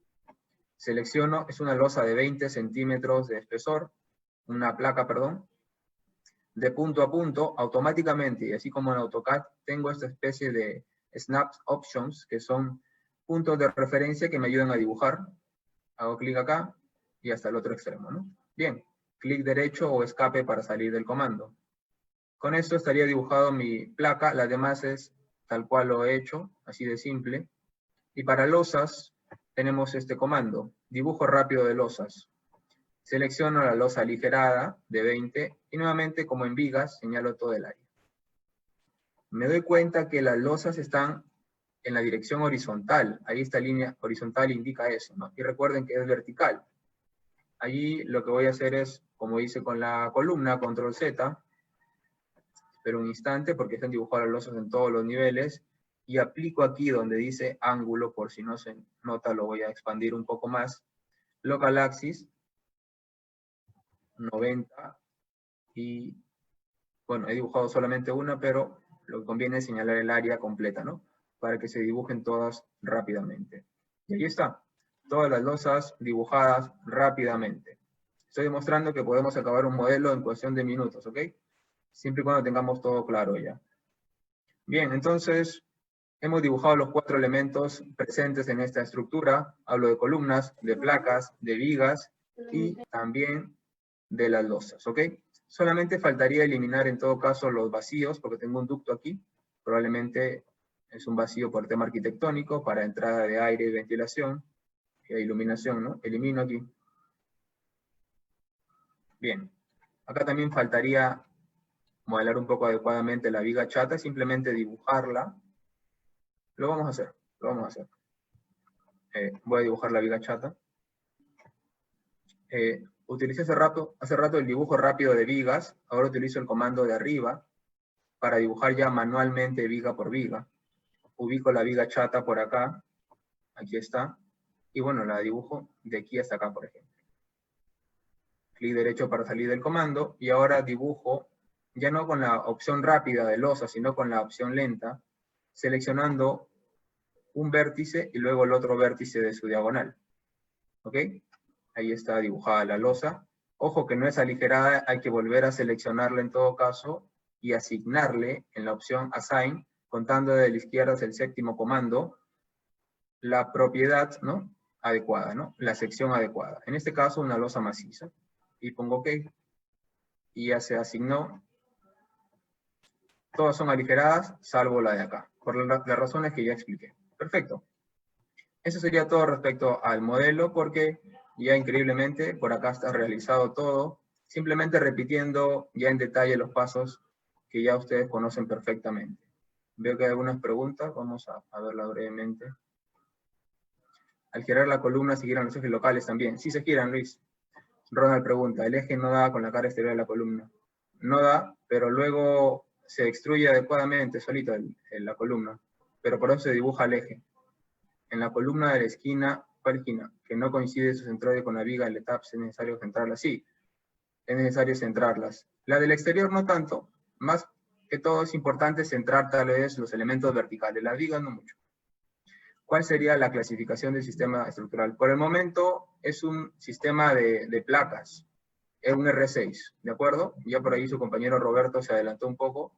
Selecciono, es una losa de 20 centímetros de espesor, una placa, perdón. De punto a punto, automáticamente, y así como en AutoCAD, tengo esta especie de Snap Options, que son puntos de referencia que me ayudan a dibujar. Hago clic acá, y hasta el otro extremo, ¿no? Bien, clic derecho o escape para salir del comando. Con esto estaría dibujado mi placa, las demás es tal cual lo he hecho, así de simple. Y para losas, tenemos este comando, dibujo rápido de losas. Selecciono la losa aligerada de 20 y nuevamente, como en vigas, señalo todo el área. Me doy cuenta que las losas están en la dirección horizontal. Ahí esta línea horizontal indica eso, ¿no? Y recuerden que es vertical. Allí lo que voy a hacer es, como hice con la columna, control Z. Espero un instante porque están dibujadas las losas en todos los niveles. Y aplico aquí donde dice ángulo, por si no se nota, lo voy a expandir un poco más. Local Axis, 90, y bueno, he dibujado solamente una, pero lo que conviene es señalar el área completa, ¿no? Para que se dibujen todas rápidamente. Y ahí está, todas las losas dibujadas rápidamente. Estoy demostrando que podemos acabar un modelo en cuestión de minutos, ¿ok? Siempre y cuando tengamos todo claro ya. Bien, entonces, hemos dibujado los 4 elementos presentes en esta estructura. Hablo de columnas, de placas, de vigas y también de las losas, ¿ok? Solamente faltaría eliminar en todo caso los vacíos, porque tengo un ducto aquí. Probablemente es un vacío por tema arquitectónico, para entrada de aire y ventilación, e iluminación, ¿no? Elimino aquí. Bien. Acá también faltaría modelar un poco adecuadamente la viga chata, simplemente dibujarla. Lo vamos a hacer, lo vamos a hacer. Voy a dibujar la viga chata. Utilicé hace rato el dibujo rápido de vigas, ahora utilizo el comando de arriba para dibujar ya manualmente viga por viga. Ubico la viga chata por acá, aquí está, y bueno, la dibujo de aquí hasta acá, por ejemplo. Clic derecho para salir del comando, y ahora dibujo, ya no con la opción rápida de losa, sino con la opción lenta, seleccionando un vértice y luego el otro vértice de su diagonal. ¿Ok? Ahí está dibujada la losa. Ojo que no es aligerada, hay que volver a seleccionarla en todo caso y asignarle en la opción Assign, contando de la izquierda hacia el séptimo comando, la propiedad, ¿no? Adecuada, ¿no? La sección adecuada. En este caso, una losa maciza. Y pongo OK. Y ya se asignó. Todas son aligeradas, salvo la de acá, por las razones que ya expliqué. Perfecto. Eso sería todo respecto al modelo, porque ya increíblemente por acá está realizado todo, simplemente repitiendo ya en detalle los pasos que ya ustedes conocen perfectamente. Veo que hay algunas preguntas, vamos a verla brevemente. Al girar la columna, ¿se giran los ejes locales también? Sí se giran, Luis. Ronald pregunta, ¿el eje no da con la cara exterior de la columna? No da, pero luego se extruye adecuadamente solito la columna, pero por eso se dibuja el eje. En la columna de la esquina, ¿cuál esquina? Que no coincide su centroide con la viga del ETAPS, es necesario centrarlas. Sí, es necesario centrarlas. La del exterior no tanto, más que todo es importante centrar tal vez los elementos verticales, las vigas no mucho. ¿Cuál sería la clasificación del sistema estructural? Por el momento es un sistema de placas, es un R6, ¿de acuerdo? Ya por ahí su compañero Roberto se adelantó un poco.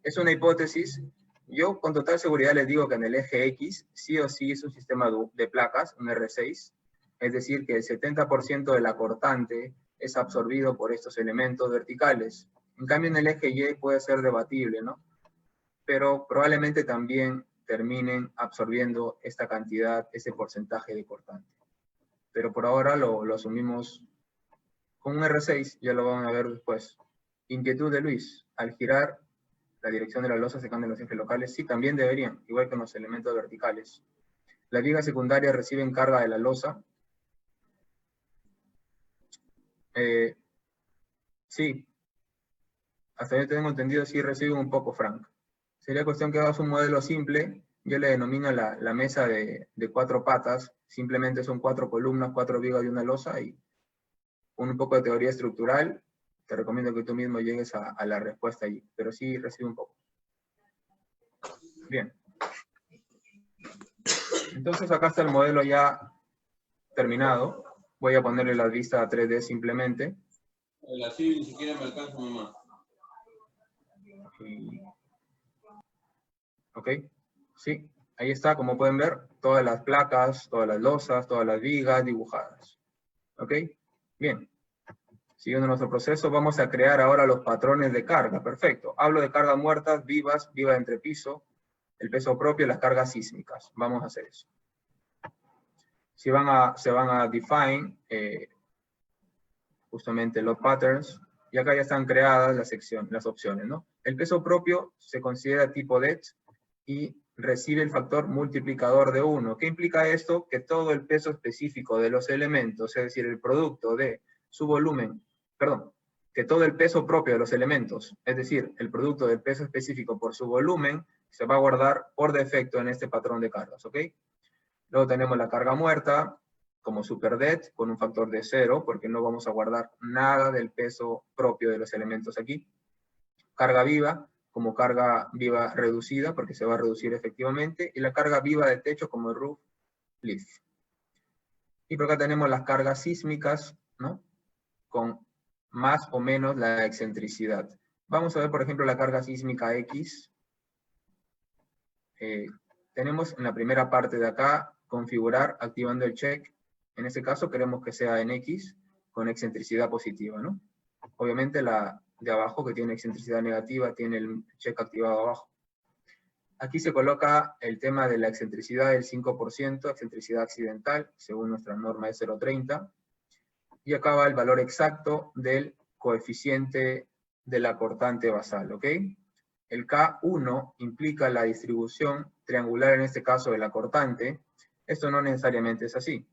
Es una hipótesis. Yo con total seguridad les digo que en el eje X sí o sí es un sistema de placas, un R6, es decir, que el 70% de la cortante es absorbido por estos elementos verticales. En cambio en el eje Y puede ser debatible, ¿no? Pero probablemente también terminen absorbiendo esta cantidad, ese porcentaje de cortante. pero por ahora lo asumimos con un R6, ya lo van a ver después. Inquietud de Luis, al girar la dirección de la losa se cambian los ejes locales. Sí, también deberían, igual que en los elementos verticales. Las vigas secundarias reciben carga de la losa. Sí, hasta yo tengo entendido, sí reciben un poco, Frank. Sería cuestión que hagas un modelo simple. Yo le denomino la mesa de 4 patas. Simplemente son 4 columnas, 4 vigas de una losa y un poco de teoría estructural. Te recomiendo que tú mismo llegues a la respuesta allí, pero sí recibe un poco. Bien. Entonces acá está el modelo ya terminado. Voy a ponerle la vista a 3D simplemente. La civil ni siquiera me alcanza, mamá. Ok, sí, ahí está, como pueden ver, todas las placas, todas las losas, todas las vigas dibujadas. Ok, bien. Siguiendo nuestro proceso, vamos a crear ahora los patrones de carga. Perfecto. Hablo de cargas muertas, vivas, viva de entrepiso, el peso propio y las cargas sísmicas. Vamos a hacer eso. Se van a define justamente los patterns, y acá ya están creadas las opciones, ¿no? El peso propio se considera tipo det y recibe el factor multiplicador de 1. ¿Qué implica esto? Que todo el peso específico de los elementos, es decir, el producto de su volumen, perdón, que todo el peso propio de los elementos, es decir, el producto del peso específico por su volumen, se va a guardar por defecto en este patrón de cargas, ¿ok? Luego tenemos la carga muerta, como superdet, con un factor de 0, porque no vamos a guardar nada del peso propio de los elementos aquí. Carga viva, como carga viva reducida, porque se va a reducir efectivamente. Y la carga viva de techo, como roof lift. Y por acá tenemos las cargas sísmicas, ¿no? Con más o menos la excentricidad. Vamos a ver, por ejemplo, la carga sísmica X. Tenemos en la primera parte de acá, configurar activando el check. En este caso queremos que sea en X con excentricidad positiva, ¿no? Obviamente la de abajo que tiene excentricidad negativa tiene el check activado abajo. Aquí se coloca el tema de la excentricidad del 5%, excentricidad accidental, según nuestra norma de 0.30. Y acá va el valor exacto del coeficiente de la cortante basal, ¿ok? El K1 implica la distribución triangular, en este caso, de la cortante. Esto no necesariamente es así.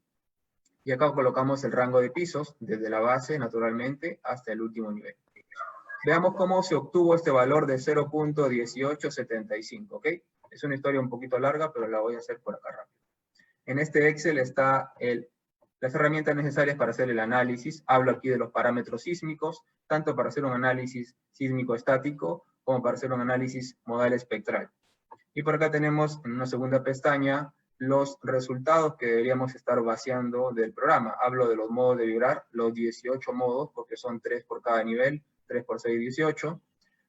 Y acá colocamos el rango de pisos, desde la base, naturalmente, hasta el último nivel. Veamos cómo se obtuvo este valor de 0.1875, ¿ok? Es una historia un poquito larga, pero la voy a hacer por acá rápido. En este Excel está las herramientas necesarias para hacer el análisis. Hablo aquí de los parámetros sísmicos, tanto para hacer un análisis sísmico estático, como para hacer un análisis modal espectral. Y por acá tenemos, en una segunda pestaña, los resultados que deberíamos estar vaciando del programa. Hablo de los modos de vibrar, los 18 modos, porque son 3 por cada nivel, 3 por 6, 18.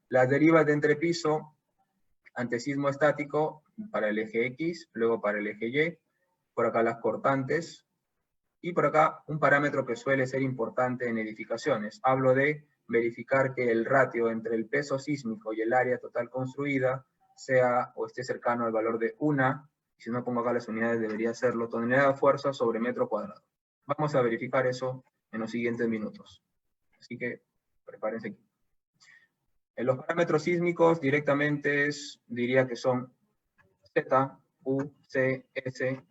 Las derivas de entrepiso, antesismo estático, para el eje X, luego para el eje Y. Por acá las cortantes. Y por acá un parámetro que suele ser importante en edificaciones. Hablo de verificar que el ratio entre el peso sísmico y el área total construida sea o esté cercano al valor de 1, y si no pongo acá las unidades debería serlo, tonelada de fuerza sobre metro cuadrado. Vamos a verificar eso en los siguientes minutos. Así que prepárense aquí. En los parámetros sísmicos directamente diría que son Z, U, C, S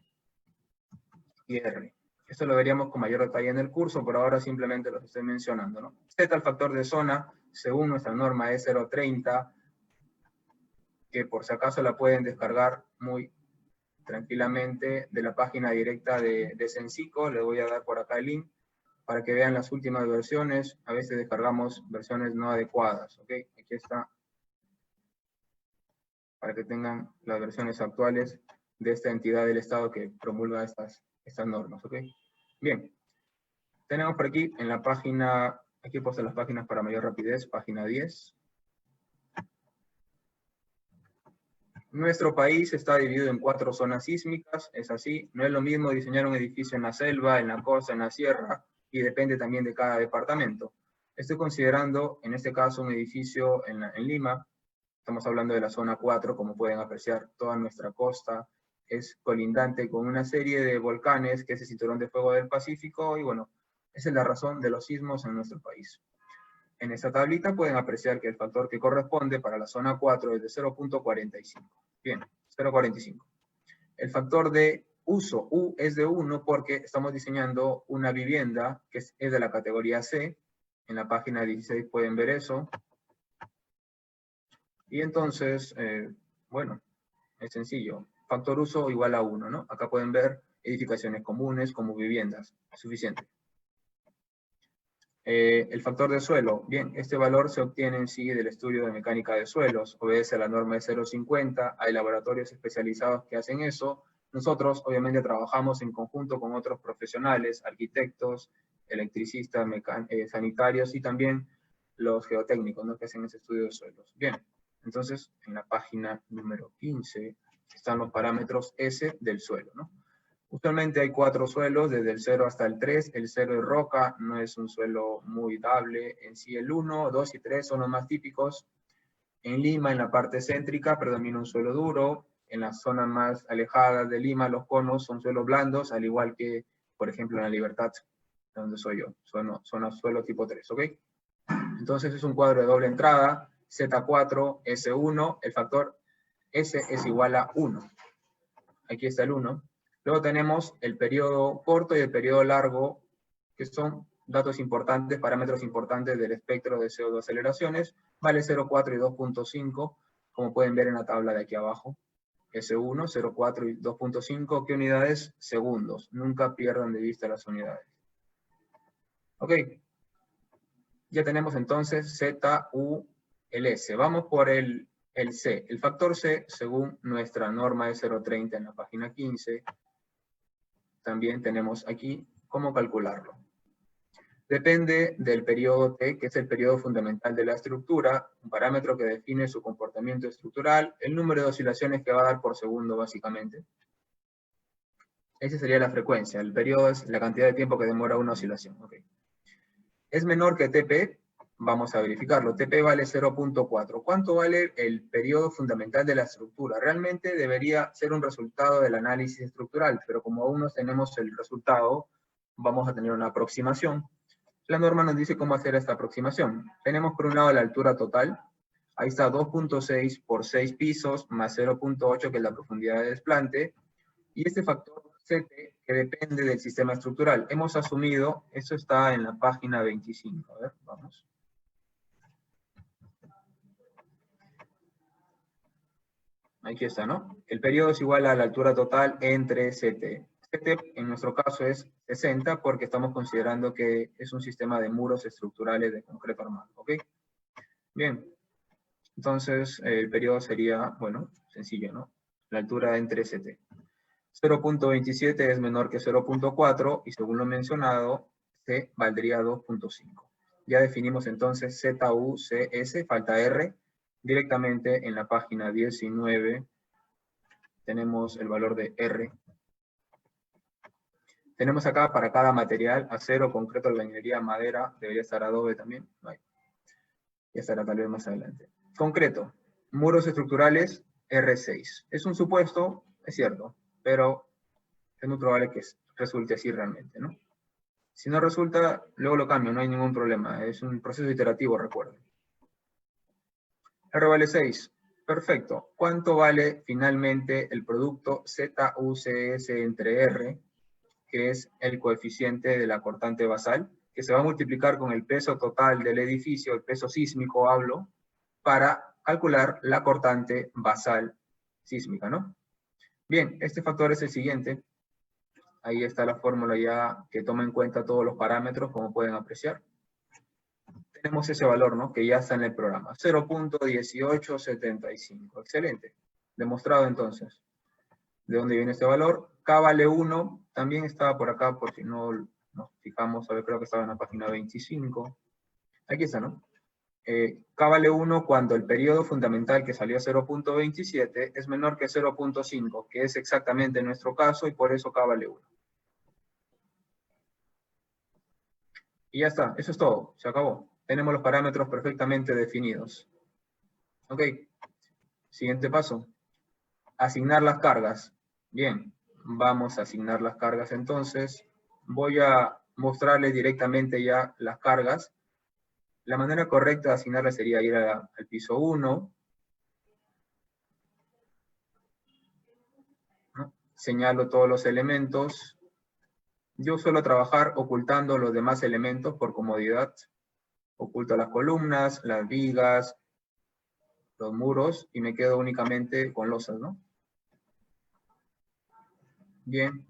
y R. Esto lo veríamos con mayor detalle en el curso, pero ahora simplemente los estoy mencionando, ¿no? Z, el factor de zona, según nuestra norma es 0.30, que por si acaso la pueden descargar muy tranquilamente de la página directa de Sensico. Les voy a dar por acá el link para que vean las últimas versiones. A veces descargamos versiones no adecuadas, ¿ok? Aquí está, para que tengan las versiones actuales de esta entidad del Estado que promulga estas normas, ¿ok? Bien, tenemos por aquí en la página, aquí he puesto las páginas para mayor rapidez, página 10. Nuestro país está dividido en 4 zonas sísmicas, es así. No es lo mismo diseñar un edificio en la selva, en la costa, en la sierra, y depende también de cada departamento. Estoy considerando, en este caso, un edificio en Lima. Estamos hablando de la zona 4, como pueden apreciar, toda nuestra costa es colindante con una serie de volcanes, que es el Cinturón de Fuego del Pacífico, y bueno, esa es la razón de los sismos en nuestro país. En esta tablita pueden apreciar que el factor que corresponde para la zona 4 es de 0.45. Bien, 0.45. El factor de uso, U, es de 1 porque estamos diseñando una vivienda que es de la categoría C. En la página 16 pueden ver eso. Y entonces, bueno, es sencillo. Factor uso igual a 1, ¿no? Acá pueden ver edificaciones comunes como viviendas. Suficiente. El factor de suelo. Bien, este valor se obtiene en sí del estudio de mecánica de suelos. Obedece a la norma de 0.50. Hay laboratorios especializados que hacen eso. Nosotros, obviamente, trabajamos en conjunto con otros profesionales, arquitectos, electricistas, sanitarios y también los geotécnicos, ¿no?, que hacen ese estudio de suelos. Bien, entonces, en la página número 15 están los parámetros S del suelo, ¿no? Usualmente hay 4 suelos, desde el 0 hasta el 3. El 0 es roca, no es un suelo muy dable. En sí el 1, 2 y 3 son los más típicos. En Lima, en la parte céntrica, predomina un suelo duro. En las zonas más alejadas de Lima, los conos son suelos blandos, al igual que, por ejemplo, en La Libertad, donde soy yo. Son suelo tipo 3, ¿ok? Entonces es un cuadro de doble entrada, Z4, S1, el factor S es igual a 1. Aquí está el 1. Luego tenemos el periodo corto y el periodo largo, que son datos importantes, parámetros importantes del espectro de CO2 aceleraciones. Vale 0,4 y 2,5, como pueden ver en la tabla de aquí abajo. S1, 0,4 y 2,5. ¿Qué unidades? Segundos. Nunca pierdan de vista las unidades. Ok. Ya tenemos entonces Z, U, el S. Vamos por el C. El factor C, según nuestra norma de 0,30 en la página 15, también tenemos aquí cómo calcularlo. Depende del periodo T, que es el periodo fundamental de la estructura, un parámetro que define su comportamiento estructural, el número de oscilaciones que va a dar por segundo, básicamente. Esa sería la frecuencia. El periodo es la cantidad de tiempo que demora una oscilación. Okay. ¿Es menor que TP? Vamos a verificarlo. TP vale 0.4. ¿Cuánto vale el periodo fundamental de la estructura? Realmente debería ser un resultado del análisis estructural, pero como aún no tenemos el resultado, vamos a tener una aproximación. La norma nos dice cómo hacer esta aproximación. Tenemos por un lado la altura total. Ahí está 2.6 por 6 pisos, más 0.8, que es la profundidad de desplante. Y este factor CT, que depende del sistema estructural. Hemos asumido, eso está en la página 25. A ver, vamos. Aquí está, ¿no? El periodo es igual a la altura total entre CT. CT en nuestro caso es 60 porque estamos considerando que es un sistema de muros estructurales de concreto armado, ¿ok? Bien. Entonces, el periodo sería, bueno, sencillo, ¿no? La altura entre CT. 0.27 es menor que 0.4 y según lo mencionado, C valdría 2.5. Ya definimos entonces ZU, CS, falta R. Directamente en la página 19 tenemos el valor de R. Tenemos acá para cada material, acero, concreto, albañilería, madera, debería estar adobe también. No hay. Ya estará tal vez más adelante. Concreto, muros estructurales, R6. Es un supuesto, es cierto, pero es muy probable que resulte así realmente, ¿no? Si no resulta, luego lo cambio, no hay ningún problema. Es un proceso iterativo, recuerden. R vale 6. Perfecto. ¿Cuánto vale finalmente el producto ZUCS entre R, que es el coeficiente de la cortante basal, que se va a multiplicar con el peso total del edificio, el peso sísmico hablo, para calcular la cortante basal sísmica, ¿no? Bien, este factor es el siguiente. Ahí está la fórmula ya que toma en cuenta todos los parámetros, como pueden apreciar. Tenemos ese valor, ¿no?, que ya está en el programa. 0.1875. Excelente. Demostrado entonces. ¿De dónde viene este valor? K vale 1. También estaba por acá, por si no nos fijamos. A ver, creo que estaba en la página 25. Aquí está, ¿no? K vale 1 cuando el periodo fundamental que salió a 0.27 es menor que 0.5, que es exactamente nuestro caso, y por eso K vale 1. Y ya está, eso es todo, se acabó. Tenemos los parámetros perfectamente definidos. Ok, siguiente paso. Asignar las cargas. Bien, vamos a asignar las cargas entonces. Voy a mostrarles directamente ya las cargas. La manera correcta de asignarlas sería ir al piso 1, ¿no? Señalo todos los elementos. Yo suelo trabajar ocultando los demás elementos por comodidad. Oculto las columnas, las vigas, los muros, y me quedo únicamente con losas, ¿no? Bien,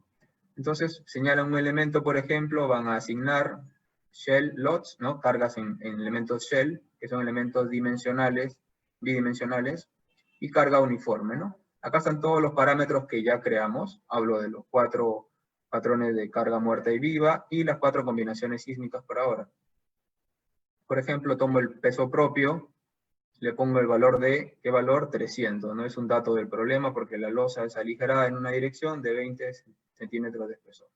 entonces señalan un elemento, por ejemplo, van a asignar shell lots, ¿no? Cargas en elementos shell, que son elementos dimensionales, bidimensionales, y carga uniforme, ¿no? Acá están todos los parámetros que ya creamos. Hablo de los 4 patrones de carga muerta y viva, y las 4 combinaciones sísmicas por ahora. Por ejemplo, tomo el peso propio, le pongo el valor de, ¿qué valor? 300, no es un dato del problema porque la losa es aligerada en una dirección de 20 centímetros de espesor.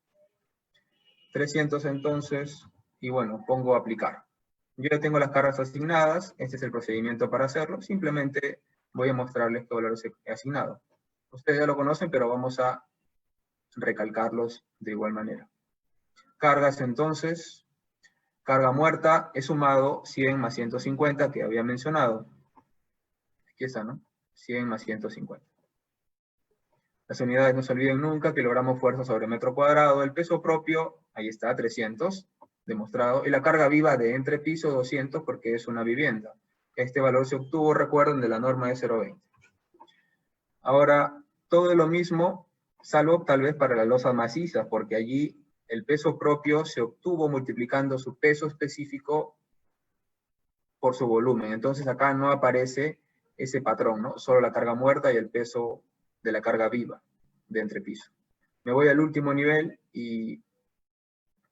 300 entonces, y bueno, pongo aplicar. Yo ya tengo las cargas asignadas, este es el procedimiento para hacerlo, simplemente voy a mostrarles qué valores he asignado. Ustedes ya lo conocen, pero vamos a recalcarlos de igual manera. Cargas entonces, carga muerta, he sumado 100 más 150 que había mencionado. Aquí está, ¿no? 100 más 150. Las unidades no se olviden nunca, kilogramos fuerza sobre metro cuadrado. El peso propio, ahí está, 300, demostrado. Y la carga viva de entrepiso, 200, porque es una vivienda. Este valor se obtuvo, recuerden, de la norma de 0,20. Ahora, todo es lo mismo, salvo tal vez para las losas macizas, porque allí el peso propio se obtuvo multiplicando su peso específico por su volumen. Entonces acá no aparece ese patrón, ¿no? Solo la carga muerta y el peso de la carga viva de entrepiso. Me voy al último nivel y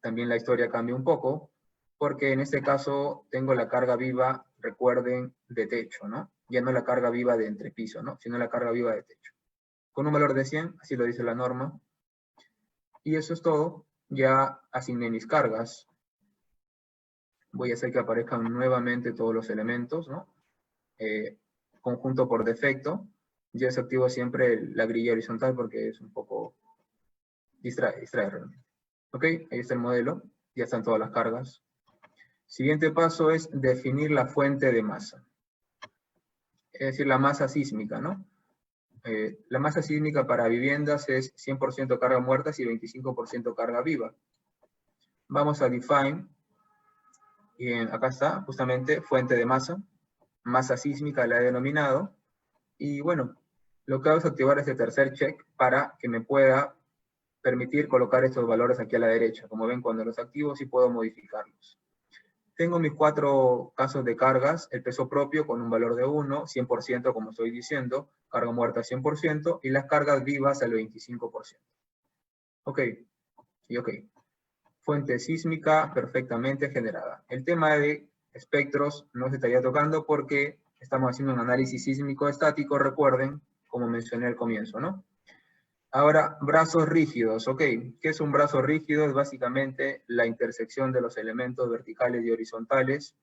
también la historia cambia un poco, porque en este caso tengo la carga viva, recuerden, de techo, ¿no? Ya no la carga viva de entrepiso, ¿no? Sino la carga viva de techo. Con un valor de 100, así lo dice la norma. Y eso es todo. Ya asigné mis cargas. Voy a hacer que aparezcan nuevamente todos los elementos, ¿no? Conjunto por defecto. Yo desactivo siempre la grilla horizontal porque es un poco distrae realmente. Ok, ahí está el modelo, ya están todas las cargas. Siguiente paso es definir la fuente de masa. Es decir, la masa sísmica, ¿no? La masa sísmica para viviendas es 100% carga muertas y 25% carga viva. Vamos a define, y acá está, justamente, fuente de masa sísmica la he denominado, y bueno, lo que hago es activar este tercer check para que me pueda permitir colocar estos valores aquí a la derecha. Como ven, cuando los activo sí puedo modificarlos. Tengo mis 4 casos de cargas, el peso propio con un valor de 1, 100% como estoy diciendo, carga muerta 100%, y las cargas vivas al 25%. Ok, y ok. Fuente sísmica perfectamente generada. El tema de espectros no se estaría tocando porque estamos haciendo un análisis sísmico estático, recuerden, como mencioné al comienzo, ¿no? Ahora, brazos rígidos, ok. ¿Qué es un brazo rígido? Es básicamente la intersección de los elementos verticales y horizontales.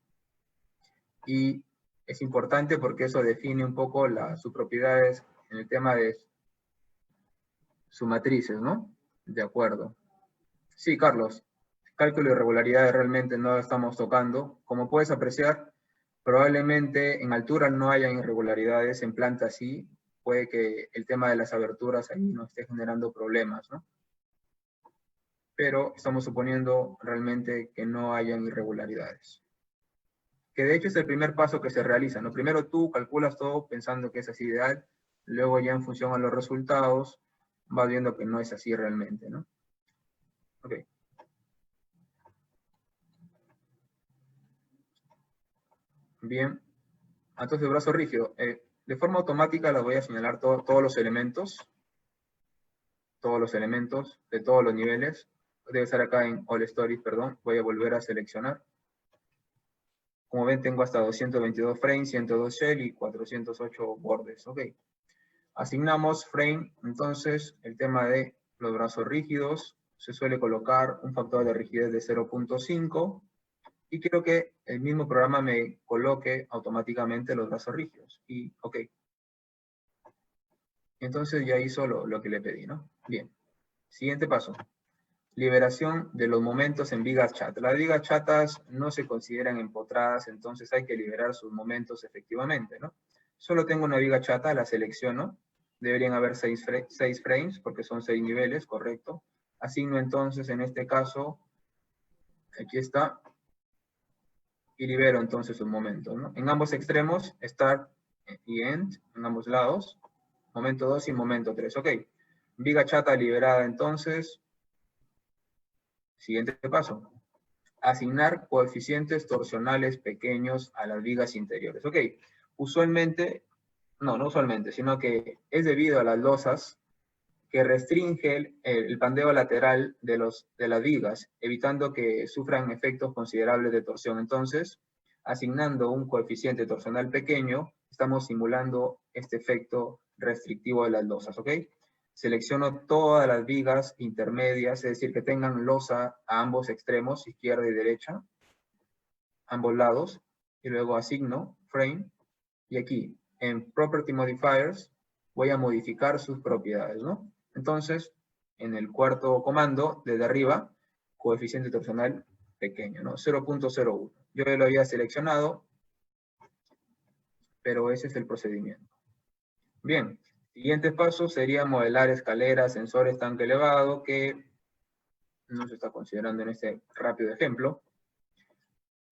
Y es importante porque eso define un poco sus propiedades en el tema de sus matrices, ¿no? De acuerdo. Sí, Carlos. Cálculo de irregularidades realmente no estamos tocando. Como puedes apreciar, probablemente en altura no haya irregularidades, en planta sí. Puede que el tema de las aberturas ahí nos esté generando problemas, ¿no? Pero estamos suponiendo realmente que no hayan irregularidades. Que de hecho es el primer paso que se realiza, ¿no? Primero tú calculas todo pensando que es así ideal, luego ya en función a los resultados vas viendo que no es así realmente, ¿no? Ok. Bien. Entonces, brazo rígido. De forma automática les voy a señalar todos los elementos de todos los niveles. Debe estar acá en All Stories, perdón. Voy a volver a seleccionar. Como ven, tengo hasta 222 frames, 102 shell y 408 bordes. Ok. Asignamos frame, entonces, el tema de los brazos rígidos. Se suele colocar un factor de rigidez de 0.5. Y quiero que el mismo programa me coloque automáticamente los brazos rígidos. Y, ok. Entonces ya hizo lo que le pedí, ¿no? Bien. Siguiente paso. Liberación de los momentos en vigas chatas. Las vigas chatas no se consideran empotradas, entonces hay que liberar sus momentos efectivamente, ¿no? Solo tengo una viga chata, la selecciono. Deberían haber 6 frames, porque son 6 niveles, correcto. Asigno entonces, en este caso, aquí está, y libero entonces un momento, ¿no? En ambos extremos, start y end, en ambos lados, momento 2 y momento 3, ok. Viga chata liberada entonces. Siguiente paso. Asignar coeficientes torsionales pequeños a las vigas interiores. Ok, usualmente, no usualmente, sino que es debido a las losas que restringe el pandeo lateral de las vigas, evitando que sufran efectos considerables de torsión. Entonces, asignando un coeficiente torsional pequeño, estamos simulando este efecto restrictivo de las losas, ¿ok? Selecciono todas las vigas intermedias, es decir, que tengan losa a ambos extremos, izquierda y derecha, ambos lados, y luego asigno frame, y aquí, en Property Modifiers, voy a modificar sus propiedades, ¿no? Entonces, en el cuarto comando, desde arriba, coeficiente torsional pequeño, ¿no? 0.01. Yo ya lo había seleccionado, pero ese es el procedimiento. Bien, siguiente paso sería modelar escaleras, sensores, tanque elevado, que no se está considerando en este rápido ejemplo.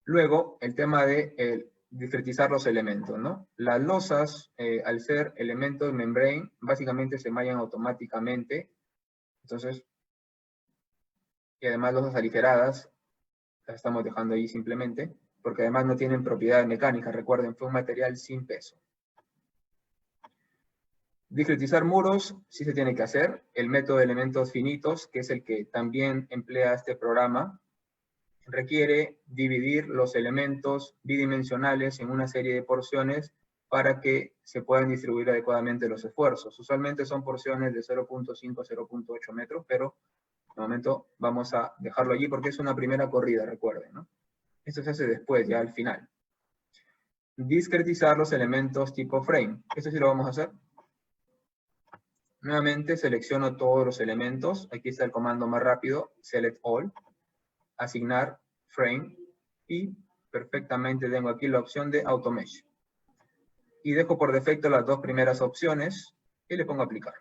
Luego, el tema de discretizar los elementos, ¿no? Las losas, al ser elementos membrane, básicamente se mallan automáticamente. Entonces, y además losas aligeradas, las estamos dejando ahí simplemente, porque además no tienen propiedades mecánicas. Recuerden, fue un material sin peso. Discretizar muros, sí se tiene que hacer. El método de elementos finitos, que es el que también emplea este programa, requiere dividir los elementos bidimensionales en una serie de porciones para que se puedan distribuir adecuadamente los esfuerzos. Usualmente son porciones de 0.5 a 0.8 metros, pero de momento vamos a dejarlo allí porque es una primera corrida, recuerden, ¿no? Esto se hace después, ya al final. Discretizar los elementos tipo frame. Esto sí lo vamos a hacer. Nuevamente selecciono todos los elementos. Aquí está el comando más rápido, select all, asignar frame, y perfectamente tengo aquí la opción de Automesh. Y dejo por defecto las dos primeras opciones y le pongo aplicar.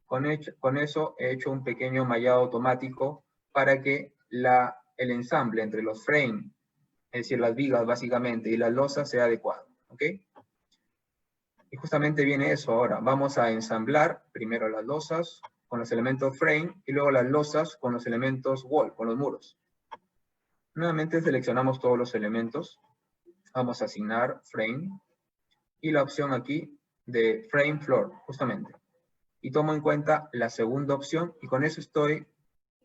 Con eso he hecho un pequeño mallado automático para que el ensamble entre los frames, es decir, las vigas básicamente, y las losas sea adecuado. ¿Ok? Y justamente viene eso ahora. Vamos a ensamblar primero las losas con los elementos frame y luego las losas con los elementos wall, con los muros. Nuevamente seleccionamos todos los elementos. Vamos a asignar frame y la opción aquí de frame floor, justamente. Y tomo en cuenta la segunda opción y con eso estoy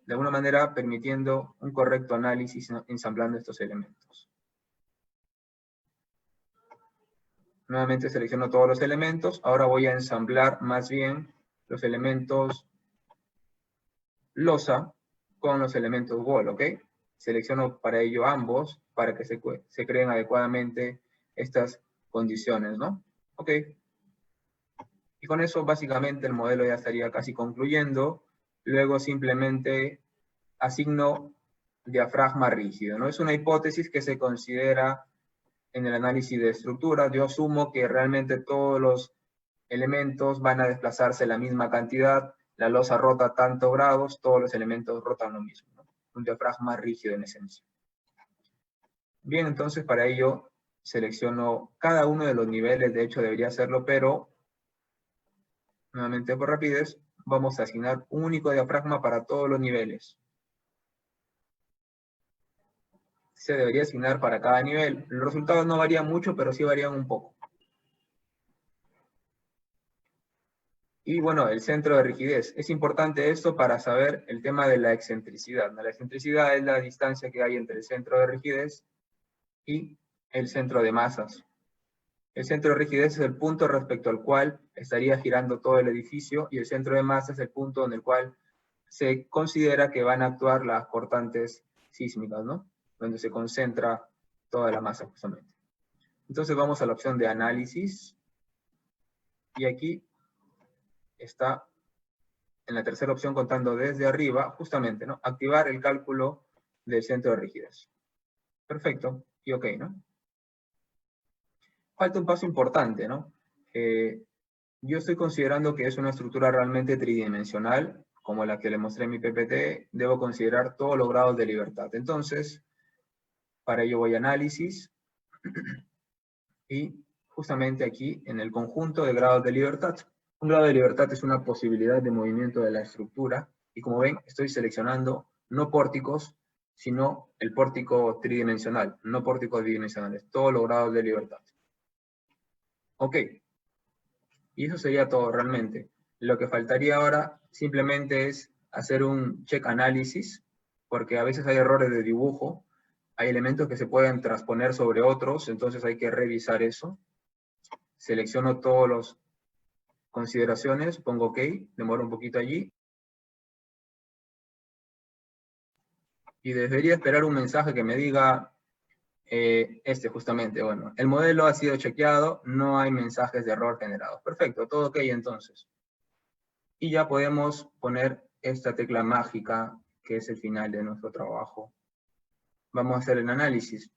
de alguna manera permitiendo un correcto análisis ensamblando estos elementos. Nuevamente selecciono todos los elementos. Ahora voy a ensamblar más bien los elementos losa con los elementos wall, ¿ok? Selecciono para ello ambos para que se creen adecuadamente estas condiciones, ¿no? Ok. Y con eso básicamente el modelo ya estaría casi concluyendo. Luego simplemente asigno diafragma rígido, ¿no? Es una hipótesis que se considera en el análisis de estructuras. Yo asumo que realmente todos los elementos van a desplazarse la misma cantidad, la losa rota tantos grados, todos los elementos rotan lo mismo, ¿no? Un diafragma rígido en esencia. Bien, entonces para ello selecciono cada uno de los niveles, de hecho debería hacerlo, pero nuevamente por rapidez vamos a asignar un único diafragma para todos los niveles. Se debería asignar para cada nivel. Los resultados no varían mucho, pero sí varían un poco. Y bueno, el centro de rigidez. Es importante esto para saber el tema de la excentricidad. La excentricidad es la distancia que hay entre el centro de rigidez y el centro de masas. El centro de rigidez es el punto respecto al cual estaría girando todo el edificio y el centro de masas es el punto en el cual se considera que van a actuar las cortantes sísmicas, ¿no? Donde se concentra toda la masa justamente. Entonces vamos a la opción de análisis y aquí está en la tercera opción contando desde arriba, justamente, ¿no? Activar el cálculo del centro de rigidez. Perfecto, y ok, ¿no? Falta un paso importante, ¿no? Yo estoy considerando que es una estructura realmente tridimensional, como la que le mostré en mi PPT, debo considerar todos los grados de libertad. Entonces, para ello voy a análisis, y justamente aquí, en el conjunto de grados de libertad. Un grado de libertad es una posibilidad de movimiento de la estructura, y como ven, estoy seleccionando no pórticos, sino el pórtico tridimensional, no pórticos bidimensionales, todos los grados de libertad. Ok, y eso sería todo realmente. Lo que faltaría ahora simplemente es hacer un check análisis, porque a veces hay errores de dibujo, hay elementos que se pueden transponer sobre otros, entonces hay que revisar eso. Selecciono todas las consideraciones, pongo OK, demoro un poquito allí. Y debería esperar un mensaje que me diga, justamente, bueno, el modelo ha sido chequeado, no hay mensajes de error generados. Perfecto, todo OK entonces. Y ya podemos poner esta tecla mágica, que es el final de nuestro trabajo. Vamos a hacer el análisis.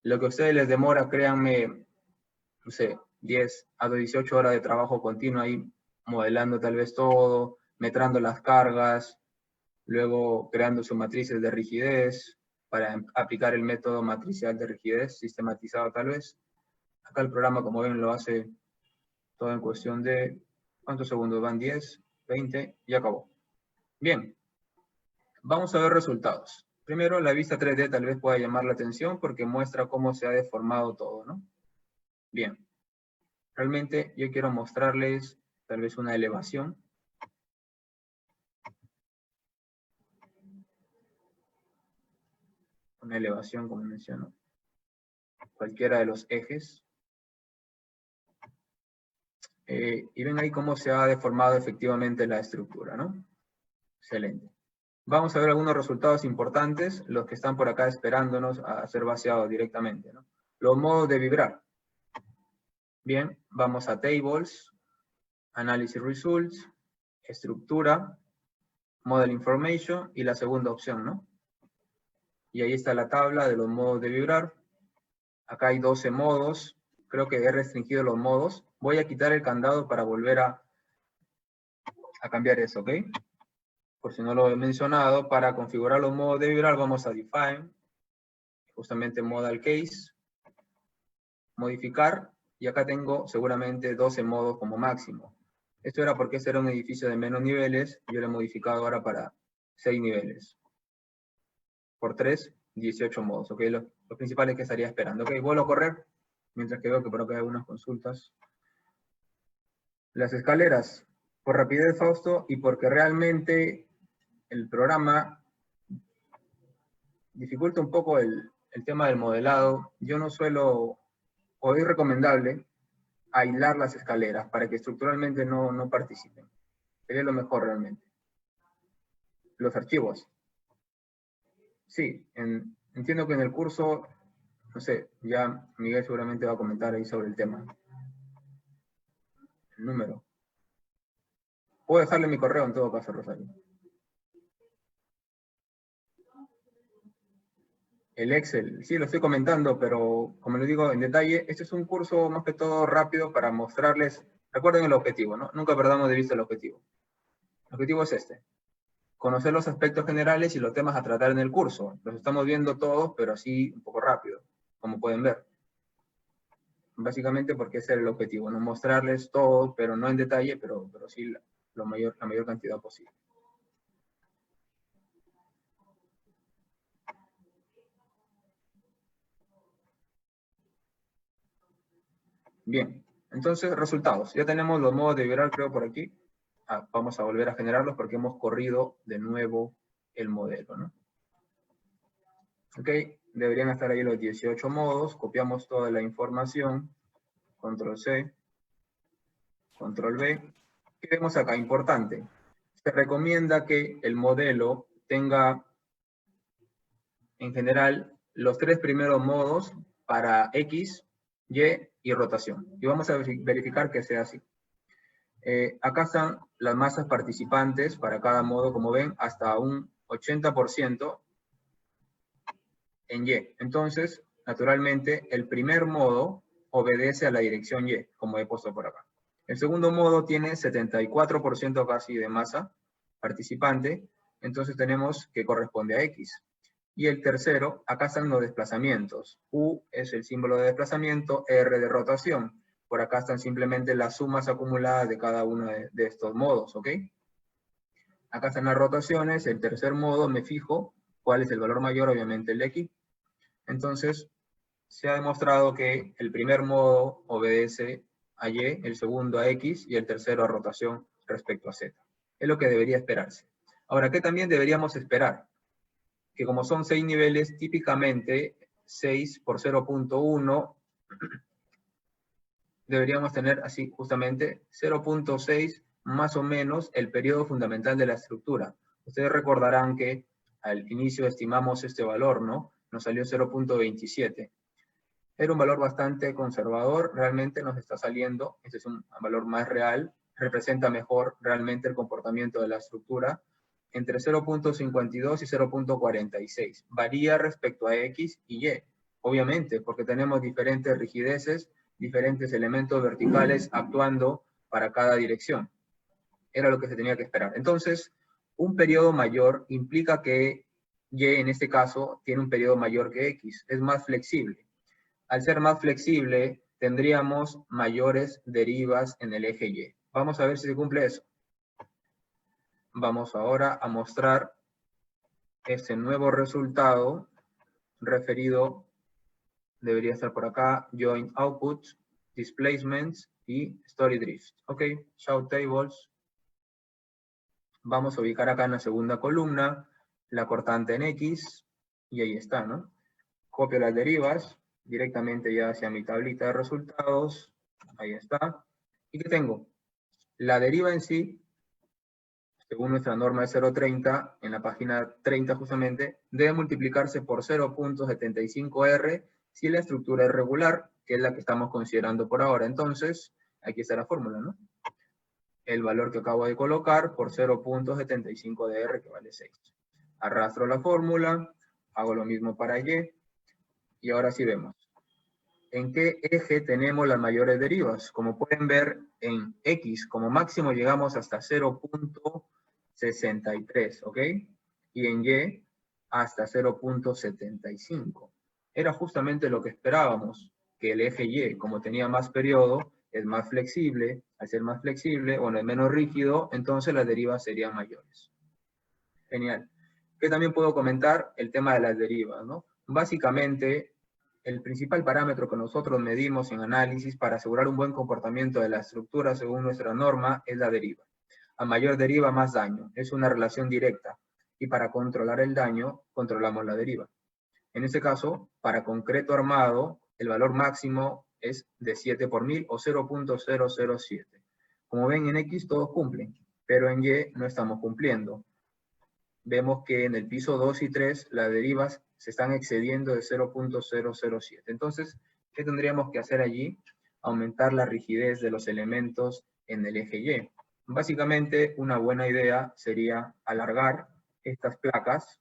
Lo que a ustedes les demora, créanme, no sé, 10 a 18 horas de trabajo continuo ahí, modelando tal vez todo, metrando las cargas, luego creando sus matrices de rigidez, para aplicar el método matricial de rigidez, sistematizado tal vez. Acá el programa, como ven, lo hace todo en cuestión de, ¿cuántos segundos van? 10, 20, y acabó. Bien, vamos a ver resultados. Primero, la vista 3D tal vez pueda llamar la atención porque muestra cómo se ha deformado todo, ¿no? Bien. Realmente yo quiero mostrarles tal vez una elevación. Una elevación, como menciono. Cualquiera de los ejes. Y ven ahí cómo se ha deformado efectivamente la estructura, ¿no? Excelente. Vamos a ver algunos resultados importantes, los que están por acá esperándonos a ser vaciados directamente, ¿no? Los modos de vibrar. Bien, vamos a Tables, Analysis Results, Estructura, Model Information y la segunda opción, ¿no? Y ahí está la tabla de los modos de vibrar. Acá hay 12 modos. Creo que he restringido los modos. Voy a quitar el candado para volver a cambiar eso, ¿ok? Por si no lo he mencionado, para configurar los modos de vibrar vamos a Define, justamente Modal Case, Modificar, y acá tengo seguramente 12 modos como máximo. Esto era porque este era un edificio de menos niveles, yo lo he modificado ahora para 6 niveles. Por 3, 18 modos, ¿ok? Los principales que estaría esperando, ¿ok? Vuelvo a correr, mientras que veo que por acá hay algunas consultas. Las escaleras, por rapidez, Fausto, y porque realmente el programa dificulta un poco el tema del modelado. Yo no suelo, o es recomendable, aislar las escaleras para que estructuralmente no participen. Sería lo mejor realmente. Los archivos. Sí, entiendo que en el curso, no sé, ya Miguel seguramente va a comentar ahí sobre el tema. El número. Puedo dejarle mi correo en todo caso, Rosario. El Excel, sí, lo estoy comentando, pero como les digo en detalle, este es un curso más que todo rápido para mostrarles, recuerden el objetivo, ¿no? Nunca perdamos de vista el objetivo. El objetivo es este, conocer los aspectos generales y los temas a tratar en el curso. Los estamos viendo todos, pero así un poco rápido, como pueden ver. Básicamente porque ese es el objetivo, no mostrarles todo, pero no en detalle, pero sí la mayor cantidad posible. Bien, entonces resultados. Ya tenemos los modos de vibrar, creo, por aquí. Vamos a volver a generarlos porque hemos corrido de nuevo el modelo, ¿no? Ok, deberían estar ahí los 18 modos. Copiamos toda la información. Control C. Control V. ¿Qué vemos acá? Importante. Se recomienda que el modelo tenga, en general, los 3 primeros modos para X, Y y rotación. Y vamos a verificar que sea así. Acá están las masas participantes para cada modo, como ven, hasta un 80% en Y. Entonces, naturalmente, el primer modo obedece a la dirección Y, como he puesto por acá. El segundo modo tiene 74% casi de masa participante, entonces tenemos que corresponde a X. Y el tercero, acá están los desplazamientos. U es el símbolo de desplazamiento, R de rotación. Por acá están simplemente las sumas acumuladas de cada uno de estos modos, ¿ok? Acá están las rotaciones, el tercer modo me fijo cuál es el valor mayor, obviamente el de X. Entonces, se ha demostrado que el primer modo obedece a Y, el segundo a X y el tercero a rotación respecto a Z. Es lo que debería esperarse. Ahora, ¿qué también deberíamos esperar? Que como son 6 niveles, típicamente 6 por 0.1, deberíamos tener así justamente 0.6 más o menos el periodo fundamental de la estructura. Ustedes recordarán que al inicio estimamos este valor, ¿no? Nos salió 0.27. Era un valor bastante conservador, realmente nos está saliendo, este es un valor más real, representa mejor realmente el comportamiento de la estructura, entre 0.52 y 0.46. Varía respecto a X y Y, obviamente, porque tenemos diferentes rigideces, diferentes elementos verticales actuando para cada dirección. Era lo que se tenía que esperar. Entonces, un periodo mayor implica que Y, en este caso, tiene un periodo mayor que X, es más flexible. Al ser más flexible, tendríamos mayores derivas en el eje Y. Vamos a ver si se cumple eso. Vamos ahora a mostrar este nuevo resultado referido, debería estar por acá, Join Outputs, Displacements y Story Drift. Ok, Show Tables. Vamos a ubicar acá en la segunda columna la cortante en X, y ahí está, ¿no? Copio las derivas directamente ya hacia mi tablita de resultados. Ahí está. ¿Y qué tengo? La deriva en sí, según nuestra norma de 0.30, en la página 30 justamente, debe multiplicarse por 0.75R si la estructura es regular, que es la que estamos considerando por ahora. Entonces, aquí está la fórmula, ¿no? El valor que acabo de colocar por 0.75 de R, que vale 6. Arrastro la fórmula, hago lo mismo para Y, y ahora sí vemos. ¿En qué eje tenemos las mayores derivas? Como pueden ver, en X como máximo llegamos hasta 0.63, ¿ok? Y en Y hasta 0.75. Era justamente lo que esperábamos, que el eje Y, como tenía más periodo, es más flexible. Al ser más flexible, bueno, es menos rígido, entonces las derivas serían mayores. Genial. Que también puedo comentar el tema de las derivas, ¿no? Básicamente, el principal parámetro que nosotros medimos en análisis para asegurar un buen comportamiento de la estructura según nuestra norma es la deriva. A mayor deriva, más daño. Es una relación directa. Y para controlar el daño, controlamos la deriva. En este caso, para concreto armado, el valor máximo es de 7 por 1000 o 0.007. Como ven, en X todos cumplen, pero en Y no estamos cumpliendo. Vemos que en el piso 2 y 3 las derivas se están excediendo de 0.007. Entonces, ¿qué tendríamos que hacer allí? Aumentar la rigidez de los elementos en el eje Y. Básicamente, una buena idea sería alargar estas placas,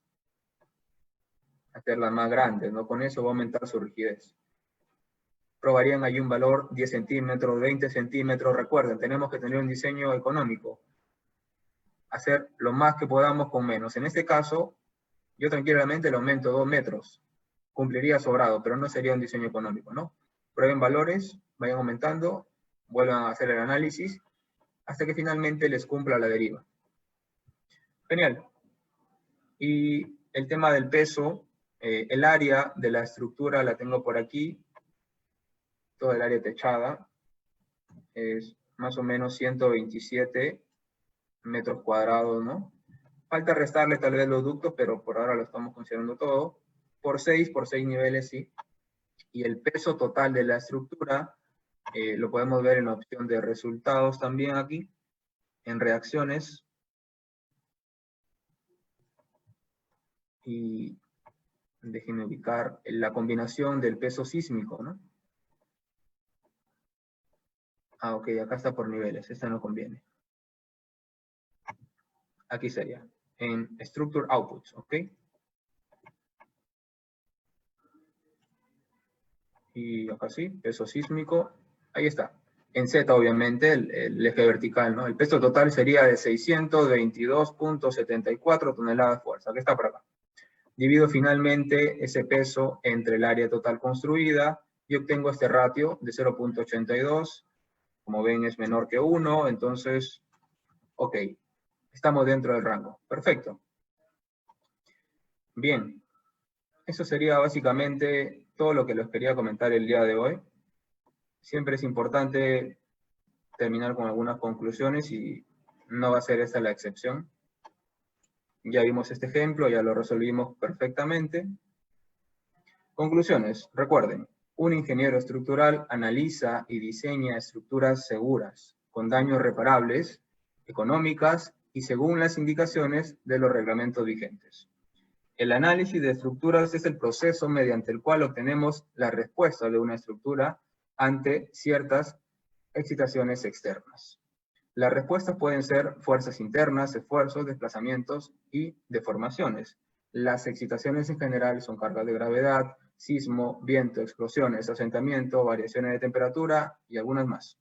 hacerlas más grandes, ¿no? Con eso va a aumentar su rigidez. Probarían allí un valor 10 centímetros, 20 centímetros. Recuerden, tenemos que tener un diseño económico. Hacer lo más que podamos con menos. En este caso, yo tranquilamente le aumento 2 metros. Cumpliría sobrado, pero no sería un diseño económico, ¿no? Prueben valores, vayan aumentando, vuelvan a hacer el análisis, hasta que finalmente les cumpla la deriva. Genial. Y el tema del peso, el área de la estructura la tengo por aquí, todo el área techada, es más o menos 127 metros cuadrados, ¿no? Falta restarle tal vez los ductos, pero por ahora lo estamos considerando todo. Por 6 niveles, sí. Y el peso total de la estructura lo podemos ver en la opción de resultados también aquí, en reacciones. Y déjenme ubicar la combinación del peso sísmico, ¿no? Ah, ok, acá está por niveles, esta no conviene. Aquí sería, en Structure Outputs, ¿ok? Y acá sí, peso sísmico, ahí está. En Z, obviamente, el eje vertical, ¿no? El peso total sería de 622.74 toneladas de fuerza, que está por acá. Divido finalmente ese peso entre el área total construida y obtengo este ratio de 0.82. Como ven, es menor que 1, entonces, ok, estamos dentro del rango. Perfecto. Bien, eso sería básicamente todo lo que les quería comentar el día de hoy. Siempre es importante terminar con algunas conclusiones y no va a ser esta la excepción. Ya vimos este ejemplo, ya lo resolvimos perfectamente. Conclusiones, recuerden, un ingeniero estructural analiza y diseña estructuras seguras, con daños reparables, económicas y según las indicaciones de los reglamentos vigentes. El análisis de estructuras es el proceso mediante el cual obtenemos la respuesta de una estructura ante ciertas excitaciones externas. Las respuestas pueden ser fuerzas internas, esfuerzos, desplazamientos y deformaciones. Las excitaciones en general son cargas de gravedad, sismo, viento, explosiones, asentamiento, variaciones de temperatura y algunas más.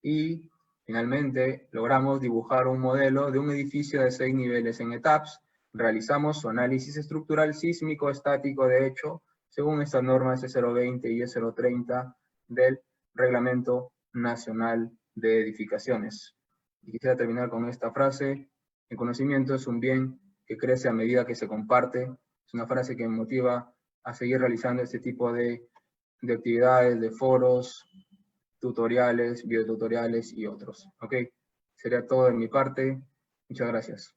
Y finalmente logramos dibujar un modelo de un edificio de 6 niveles en etapas. Realizamos su análisis estructural sísmico estático de hecho, según estas normas E020 y E030 del Reglamento Nacional de Edificaciones. Y quisiera terminar con esta frase: el conocimiento es un bien que crece a medida que se comparte. Es una frase que me motiva a seguir realizando este tipo de actividades, de foros, tutoriales, videotutoriales y otros. Ok, sería todo de mi parte. Muchas gracias.